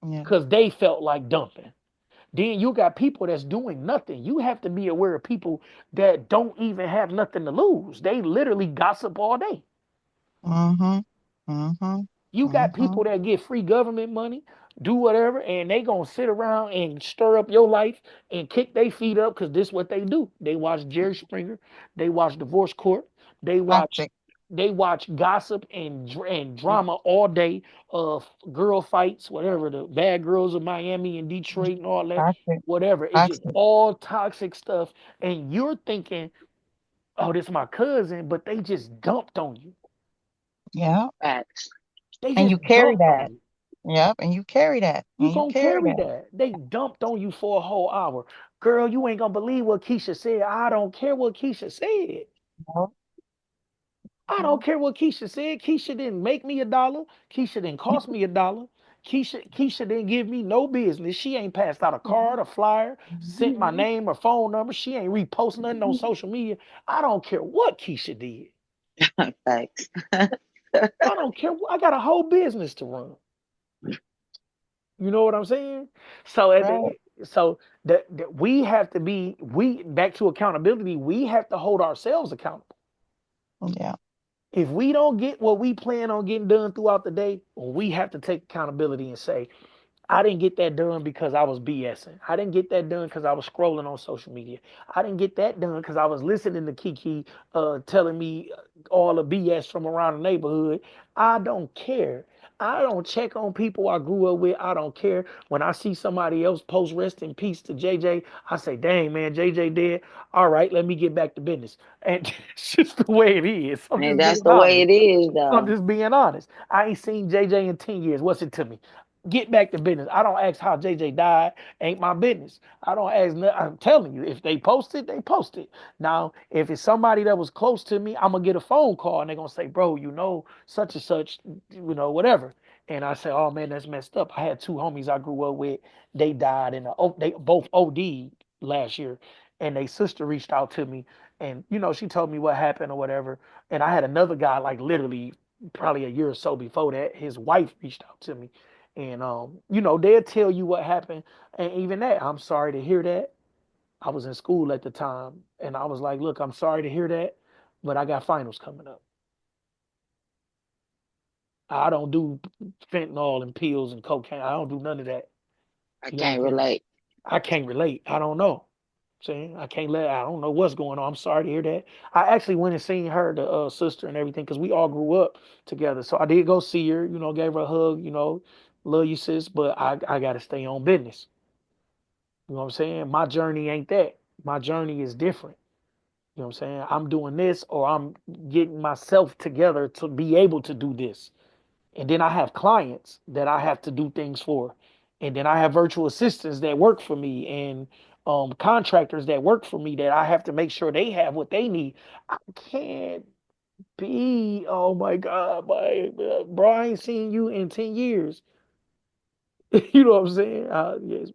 Yeah. Cause they felt like dumping. Then you got people that's doing nothing. You have to be aware of people that don't even have nothing to lose. They literally gossip all day. Mm-hmm. Mm-hmm. You got Mm-hmm. people that get free government money, do whatever, and they gonna sit around and stir up your life and kick their feet up because this is what they do. They watch Jerry Springer, they watch Divorce Court, they watch Toxic. they watch gossip and drama all day of girl fights, whatever the bad girls of Miami and Detroit and all that, Toxic. whatever. It's just Toxic. all toxic stuff, and you're thinking, "Oh, this is my cousin," but they just dumped on you. Yeah. Facts. They And you just carry dumped on that. you. Yep. And you carry that. You And you gonna carry carry that. that. They dumped on you for a whole hour. Girl, you ain't gonna believe what Keisha said. I don't care what Keisha said. No. I don't Mhm. care what Keisha said. Keisha didn't make me a dollar. Keisha didn't cost me a dollar. Keisha didn't give me no business. She ain't passed out a card, a flyer, sent my name or phone number. She ain't repost nothing on social media. I don't care what Keisha did. Facts. I don't care. I got a whole business to run. You know what I'm saying? So at Right. the so that we have to be we back to accountability. We have to hold ourselves accountable. Yeah. If we don't get what we plan on getting done throughout the day, we have to take accountability and say, I didn't get that done because I was BSing. I didn't get that done because I was scrolling on social media. I didn't get that done because I was listening to Kiki telling me all the BS from around the neighborhood. I don't care. I don't check on people I grew up with. I don't care. When I see somebody else post rest in peace to JJ, I say, dang, man, JJ dead. All right, let me get back to business. And it's just the way it is. I'm And just that's being the way honest. it is, I'm though. just being honest. I ain't seen JJ in 10 years. What's it to me? Get back to business. I don't ask how JJ died. Ain't my business. I don't ask. I'm telling you, if they post it, they post it. Now, if it's somebody that was close to me, I'm gonna get a phone call and they're gonna say, "Bro, you know such and such, whatever." And I say, "Oh man, that's messed up." I had two homies I grew up with. They died in they both OD last year, and they sister reached out to me, and she told me what happened or whatever. And I had another guy like literally probably a year or so before that. His wife reached out to me and they'll tell you what happened. And even that, I'm sorry to hear that. I was in school at the time and I was like, look, I'm sorry to hear that, but I got finals coming up. I don't do fentanyl and pills and cocaine. I don't do none of that. I You know what can't I'm saying? relate. I can't relate. I don't know. Saying I don't know what's going on. I'm sorry to hear that. I actually went and seen her, the sister and everything, because we all grew up together. So I did go see her, gave her a hug, love you sis, but I gotta stay on business. You know what I'm saying? My journey ain't that. My journey is different. You know what I'm saying? I'm doing this or I'm getting myself together to be able to do this. And then I have clients that I have to do things for. And then I have virtual assistants that work for me and contractors that work for me that I have to make sure they have what they need. I can't be, oh my God, bro, I ain't seen you in 10 years. You know what I'm saying? Yes,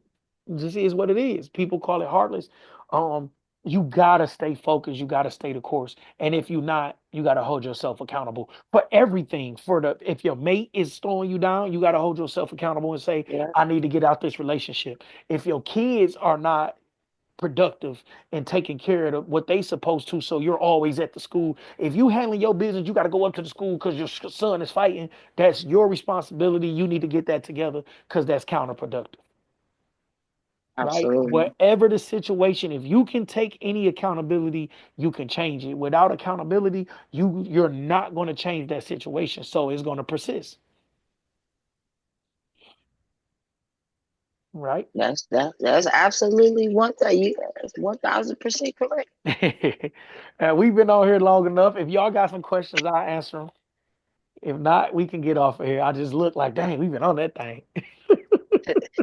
just is what it is. People call it heartless. Um, you gotta stay focused. You gotta stay the course. And if you're not, you gotta hold yourself accountable for everything. If your mate is throwing you down, you gotta hold yourself accountable and say, Yeah, I need to get out this relationship. If your kids are not productive and taking care of what they supposed to, so you're always at the school. If you handling your business, you got to go up to the school because your son is fighting. That's your responsibility. You need to get that together because that's counterproductive, right? absolutely. Whatever the situation, if you can take any accountability, you can change it. Without accountability, you're not going to change that situation, so it's going to persist, right? That's absolutely that's 1,000% correct. We've been on here long enough. If y'all got some questions, I'll answer them. If not, we can get off of here. I just look like, dang, we've been on that thing.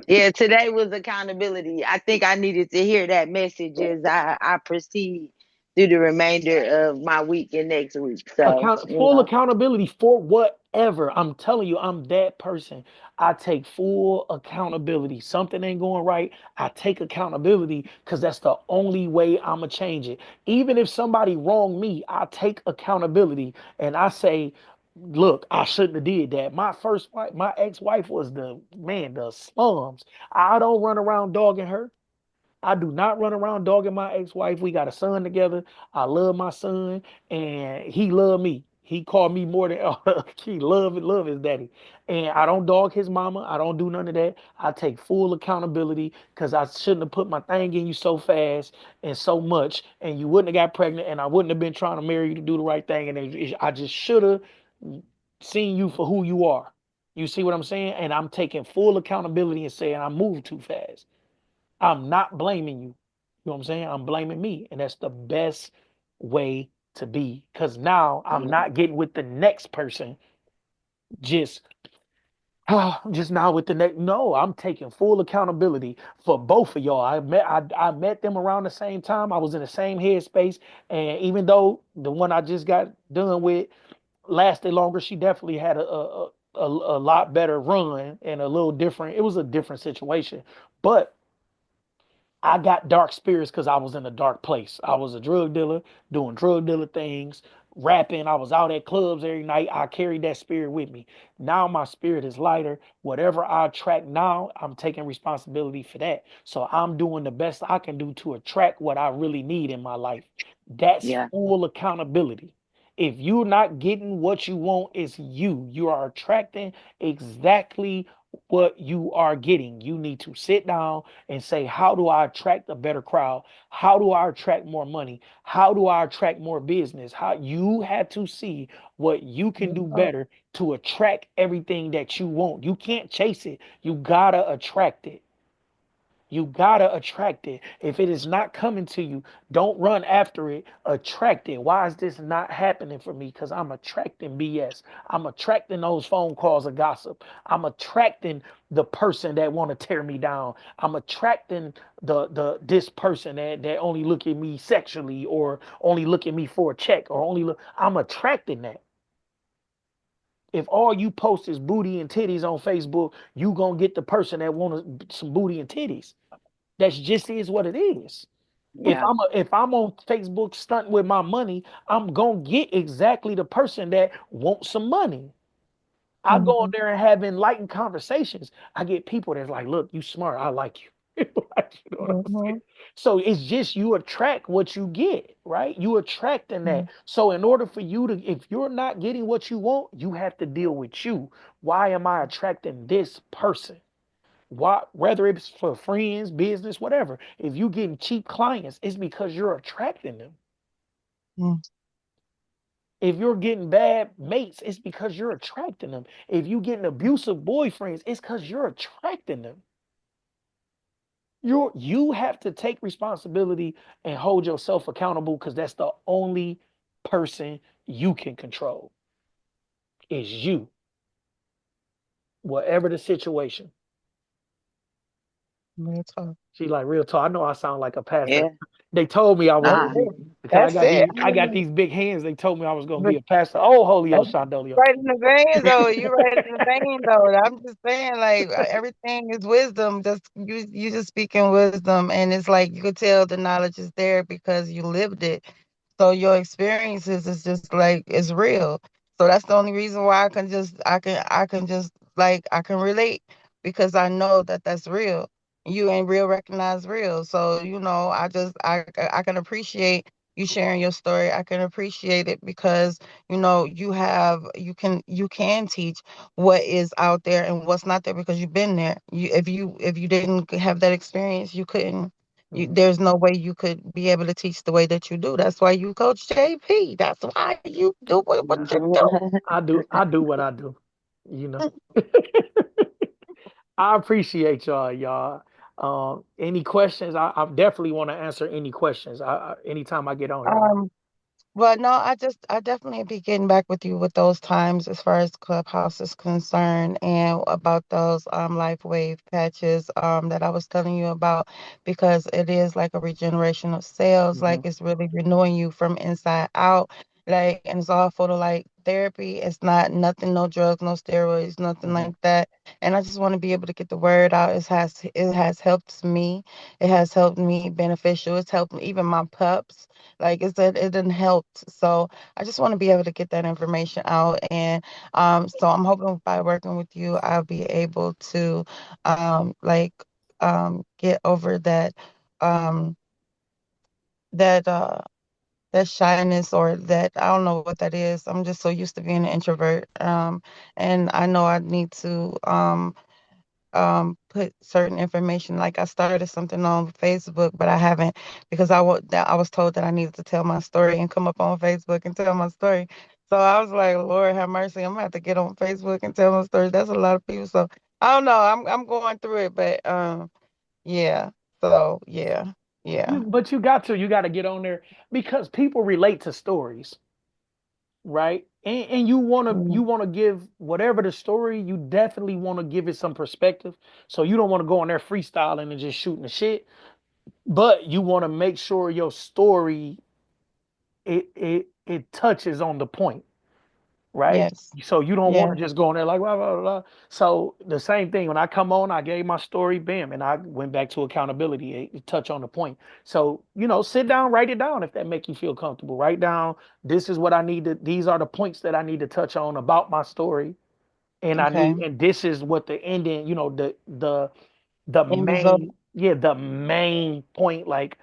Yeah, today was accountability. I think I needed to hear that message as I proceed through the remainder of my week and next week. So, Full accountability for whatever. I'm telling you, I'm that person. I take full accountability. Something ain't going right. I take accountability because that's the only way I'ma change it. Even if somebody wronged me, I take accountability and I say, look, I shouldn't have did that. My first wife, my ex-wife was the slums. I don't run around dogging her. I do not run around dogging my ex-wife. We got a son together. I love my son, and he loved me. He called me more than he love his daddy. And I don't dog his mama. I don't do none of that. I take full accountability because I shouldn't have put my thing in you so fast and so much, and you wouldn't have got pregnant, and I wouldn't have been trying to marry you to do the right thing. And I just should have seen you for who you are. You see what I'm saying? And I'm taking full accountability and saying I moved too fast. I'm not blaming you. You know what I'm saying? I'm blaming me. And that's the best way to be. Because now I'm not getting with the next person just, just now with the next. No, I'm taking full accountability for both of y'all. I met them around the same time. I was in the same headspace. And even though the one I just got done with lasted longer, she definitely had a lot better run and a little different. It was a different situation. But I got dark spirits because I was in a dark place. I was a drug dealer, doing drug dealer things, rapping. I was out at clubs every night. I carried that spirit with me. Now my spirit is lighter. Whatever I attract now, I'm taking responsibility for that. So I'm doing the best I can do to attract what I really need in my life. That's yeah, full accountability. If you're not getting what you want, it's you. You are attracting exactly what you are getting. You need to sit down and say, how do I attract a better crowd? How do I attract more money? How do I attract more business? How you have to see what you can do Oh, better to attract everything that you want. You can't chase it. You gotta attract it. You gotta attract it. If it is not coming to you, don't run after it. Attract it. Why is this not happening for me? Because I'm attracting BS. I'm attracting those phone calls of gossip. I'm attracting the person that want to tear me down. I'm attracting the this person that only look at me sexually or only look at me for a check or only look. I'm attracting that. If all you post is booty and titties on Facebook, you gonna get the person that want some booty and titties. That's just is what it is. Yeah. If I'm on Facebook stunting with my money, I'm gonna get exactly the person that wants some money. I go on mhm, there and have enlightened conversations. I get people that's like, "Look, you smart. I like you." Like, you know what I'm saying? mhm, So it's just you attract what you get, right? You attracting that. mhm, So in order for you to, if you're not getting what you want, you have to deal with you. Why am I attracting this person? Why, whether it's for friends, business, whatever. If you getting cheap clients, it's because you're attracting them. mhm, If you're getting bad mates, it's because you're attracting them. If you getting abusive boyfriends, it's because you're attracting them. You have to take responsibility and hold yourself accountable because that's the only person you can control is you, whatever the situation. real talk. She's like real talk. I know I sound like a pastor. Yeah. They told me I was That's gonna Nah. be it. because That's it. I got these big hands. They told me I was gonna But be a pastor. Oh, Holy that's Shandolio. right in the vein, though. You're right in the vein, though. I'm just saying, like everything is wisdom. Just you just speaking wisdom, and it's like you could tell the knowledge is there because you lived it. So your experiences is just like it's real. So that's the only reason why I can just like I can relate because I know that that's real. You ain't real recognize real. So I can appreciate you sharing your story. I can appreciate it because you can teach what is out there and what's not there because you've been there. If you didn't have that experience, you couldn't. Mhm. There's no way you could be able to teach the way that you do. That's why you coach JP. That's why you do what you do. I do what I do. You know. I appreciate y'all. Any questions? I definitely want to answer any questions. Anytime I get on here. Um, But no, I definitely be getting back with you with those times as far as Clubhouse is concerned and about those life wave patches that I was telling you about because it is like a regeneration of cells, like Mhm. it's really renewing you from inside out. Like and it's all for the like therapy. It's not nothing, no drugs, no steroids, nothing Mhm. like that. And I just want to be able to get the word out. It has helped me. It has helped me beneficial. It's helped even my pups like it said, it didn't help. So I just want to be able to get that information out. And so I'm hoping by working with you, I'll be able to like get over um that that shyness or that I don't know what that is. I'm just so used to being an introvert. And I know I need to put certain information. Like I started something on Facebook, but I haven't because I was told that I needed to tell my story and come up on Facebook and tell my story. So I was like, Lord have mercy, I'm gonna have to get on Facebook and tell my story. That's a lot of people. So I don't know. I'm going through it, but yeah. So yeah, yeah. But you got to get on there because people relate to stories, right? And Mm, you want to give whatever the story, you definitely want to give it some perspective. So you don't want to go on there freestyling and just shooting the shit, but you want to make sure your story it touches on the point, right? yes, So you don't want yeah, to just go on there like blah blah blah. So the same thing when I come on, I gave my story, bam, and I went back to accountability. It touch on the point. So sit down, write it down if that make you feel comfortable. Write down this is what I need to. These are the points that I need to touch on about my story, okay. and this is what the ending. The End result, main the main point. Like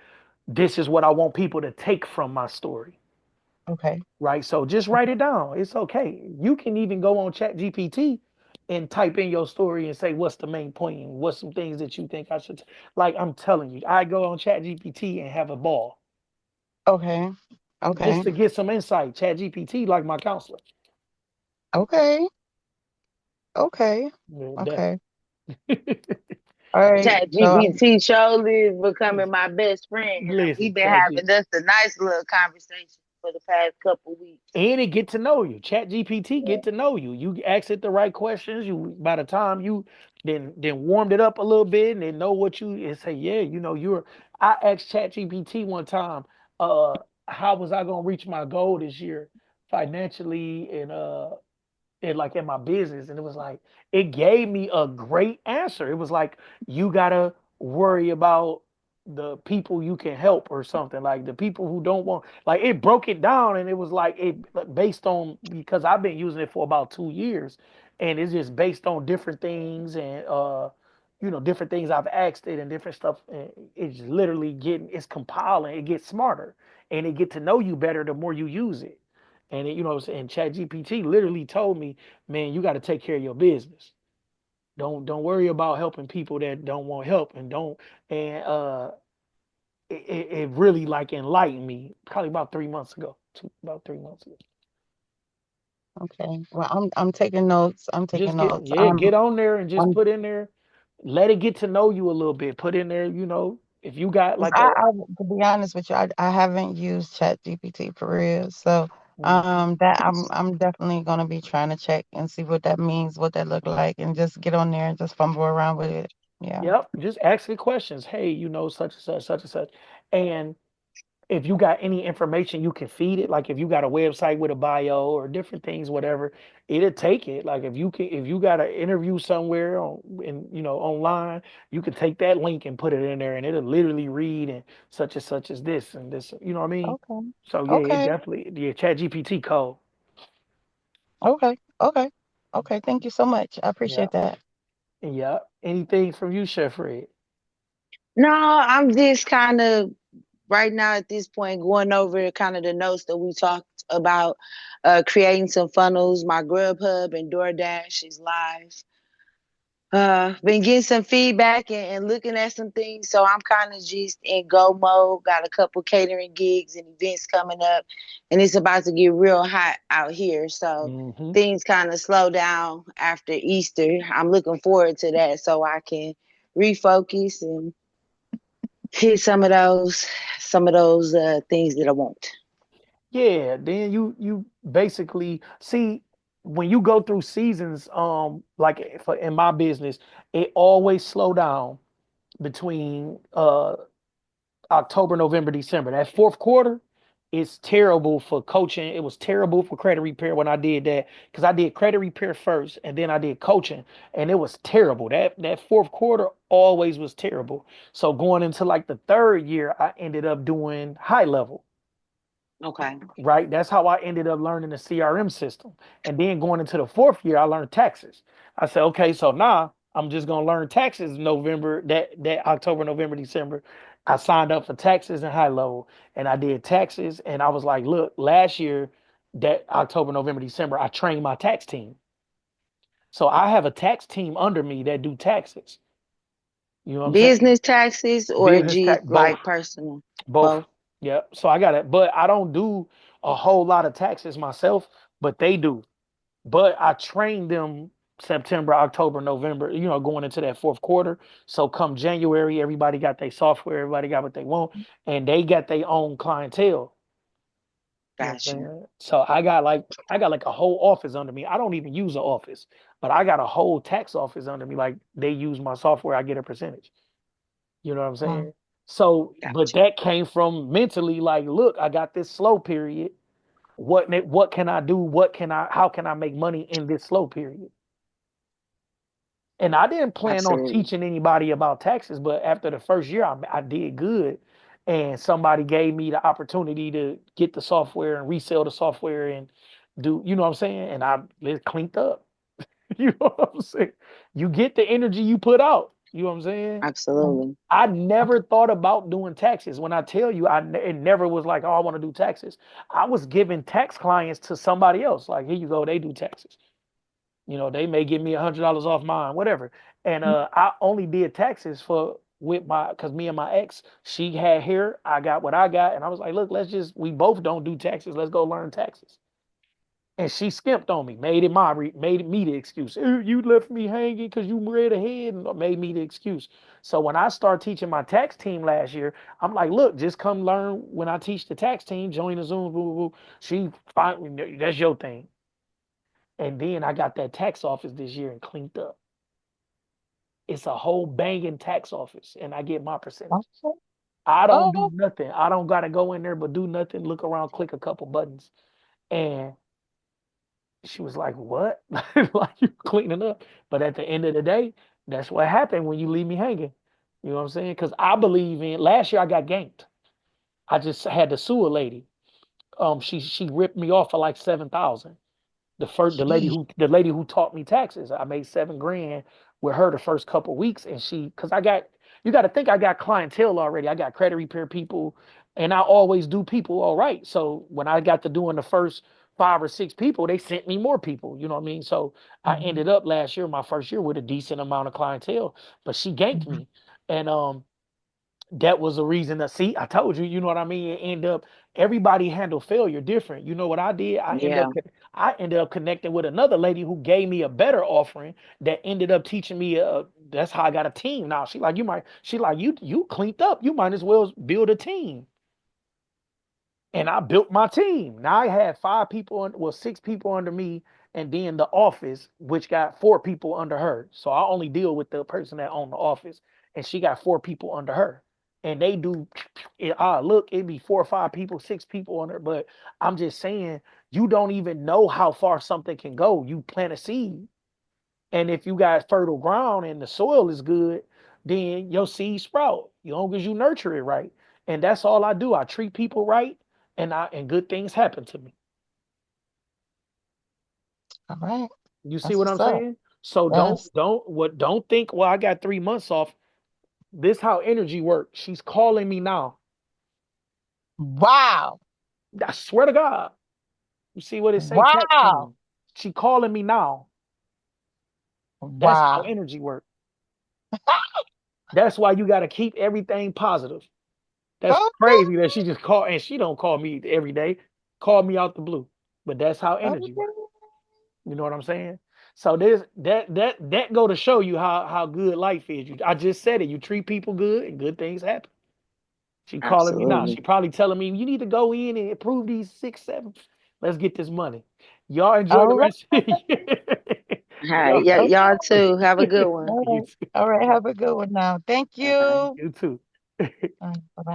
this is what I want people to take from my story. Okay. right? So just write it down. It's okay. You can even go on Chat GPT and type in your story and say what's the main point and what's some things that you think I should like. I'm telling you, I go on Chat GPT and have a ball Okay. just Okay. to get some insight. Chat GPT like my counselor. Okay. Okay. Yeah, Okay. definitely. All right. Chat So GPT surely is becoming my best friend here. Listen, We've been Chat G. having just a nice little conversation for the past couple weeks. And it get to know you. Chat GPT get to know you. You ask it the right questions. You by the time you then warmed it up a little bit and then know what you and say, yeah, you're I asked Chat GPT one time, how was I gonna reach my goal this year financially and like in my business, and it was like it gave me a great answer. It was like you gotta worry about the people you can help or something, like the people who don't want, like it broke it down, and it was like it based on, because I've been using it for about 2 years, and it's just based on different things, and different things I've asked it and different stuff, and it's literally it's compiling, it gets smarter, and it get to know you better the more you use it. And and Chat GPT literally told me, man, you got to take care of your business. Don't worry about helping people that don't want help, and don't and it really like enlightened me probably about 3 months ago. About 3 months ago. okay. Well, I'm taking notes. I'm taking Just get, notes. yeah, get on there and just I'm put in there, let it get to know you a little bit. Put in there, if you got 'cause like a to be honest with you, I haven't used Chat GPT for real. So Mhm. that I'm definitely gonna be trying to check and see what that means, what that look like, and just get on there and just fumble around with it. Yeah. Yep, just ask it questions. Hey, such and such, such and such. And if you got any information you can feed it, like if you got a website with a bio or different things, whatever, it'll take it. Like if you got an interview somewhere online, you can take that link and put it in there, and it'll literally read and such as this and this, you know what I mean? Okay. So yeah, it Okay. definitely, yeah, Chat GPT code. Okay. Okay. Okay. Thank you so much. I Yeah. appreciate that. Yeah. Anything from you, Chef Fred? No, I'm just kind of right now at this point going over kind of the notes that we talked about, creating some funnels. My Grubhub and DoorDash is live. Been getting some feedback and looking at some things, so I'm kind of just in go mode. Got a couple catering gigs and events coming up, and it's about to get real hot out here, so Mm-hmm. things kind of slow down after Easter. I'm looking forward to that so I can refocus and hit some of those things that I want. Yeah, then you basically see when you go through seasons, like for in my business, it always slow down between October, November, December. That fourth quarter is terrible for coaching. It was terrible for credit repair when I did that, because I did credit repair first and then I did coaching, and it was terrible. That fourth quarter always was terrible. So going into like the third year, I ended up doing high level. Okay. Right? That's how I ended up learning the CRM system. And then going into the fourth year, I learned taxes. I said, okay, so now I'm just gonna learn taxes November, that October, November, December. I signed up for taxes and high level, and I did taxes. And I was like, look, last year, that October, November, December, I trained my tax team. So I have a tax team under me that do taxes. You know what I'm saying? Business taxes or Business just tax, both, like personal? both. Both. Yeah. So I got it, but I don't do a whole lot of taxes myself, but they do. But I trained them September, October, November, going into that fourth quarter. So come January, everybody got their software, everybody got what they want, and they got their own clientele. You know what I'm Gotcha. saying? So I got like a whole office under me. I don't even use an office, but I got a whole tax office under me. Like they use my software, I get a percentage. You know what I'm Mm, saying? So, but Gotcha. that came from mentally like, look, I got this slow period. What can I do? How can I make money in this slow period? And I didn't plan on Absolutely. teaching anybody about taxes, but after the first year, I did good. And somebody gave me the opportunity to get the software and resell the software and do, you know what I'm saying? And it cleaned up. You know what I'm saying? You get the energy you put out. You know what I'm saying? Absolutely. I never thought about doing taxes. When I tell you, it never was like, oh, I want to do taxes. I was giving tax clients to somebody else. Like, here you go, they do taxes. They may give me $100 off mine, whatever. And I only did taxes for with my because me and my ex, she had hair, I got what I got, and I was like, look, we both don't do taxes. Let's go learn taxes. And she skimped on me, made me the excuse. You left me hanging because you read ahead and made me the excuse. So when I started teaching my tax team last year, I'm like, look, just come learn when I teach the tax team, join the Zoom, boo, boo, boo. She fine, that's your thing. And then I got that tax office this year and cleaned up. It's a whole banging tax office, and I get my percentage. Okay. I don't do Oh, nothing. I don't gotta go in there but do nothing, look around, click a couple buttons. And she was like, "What? Like you cleaning up?" But at the end of the day, that's what happened when you leave me hanging. You know what I'm saying? Because I believe in. Last year I got ganked. I just had to sue a lady. She ripped me off for like 7,000. gee. The lady who taught me taxes. I made 7 grand with her the first couple weeks, and because I got you got to think I got clientele already. I got credit repair people, and I always do people all right. So when I got to doing the first 5 or 6 people, they sent me more people. You know what I mean? So I Mhm, ended up last year, my first year, with a decent amount of clientele, but she ganked mhm, me, and that was a reason to see. I told you, you know what I mean. It end up everybody handle failure different. You know what I did? Yeah. I ended up connecting with another lady who gave me a better offering that ended up teaching me. That's how I got a team now. She like you cleaned up. You might as well build a team. And I built my team. Now I had 5 people, 6 people under me, and then the office, which got 4 people under her. So I only deal with the person that owned the office, and she got 4 people under her. And they do it. Look, it'd be 4 or 5 people, 6 people under. But I'm just saying, you don't even know how far something can go. You plant a seed, and if you got fertile ground and the soil is good, then your seed sprout. As long as you nurture it right. And that's all I do. I treat people right, and good things happen to me. all right. You see That's what I'm what's up. saying? So Yes. don't think, well, I got 3 months off. This how energy works. She's calling me now. Wow. I swear to God. You see what it say? Text Wow. team. She calling me now. That's how Wow. energy works. That's why you got to keep everything positive. That's Okay. crazy that she just called, and she don't call me every day. Call me out the blue. But that's how energy Okay. works. You know what I'm saying? So this that go to show you how good life is. I just said it. You treat people good and good things happen. She calling me now. Absolutely. She probably telling me you need to go in and approve these 6, 7. Let's get this money. Y'all enjoy the All right. rest of the year. All right. Y'all, Yeah, y'all Okay. too. Have a good one. All you right. too. All right. Have a good one now. Thank Bye. you. You too. All right. Bye bye.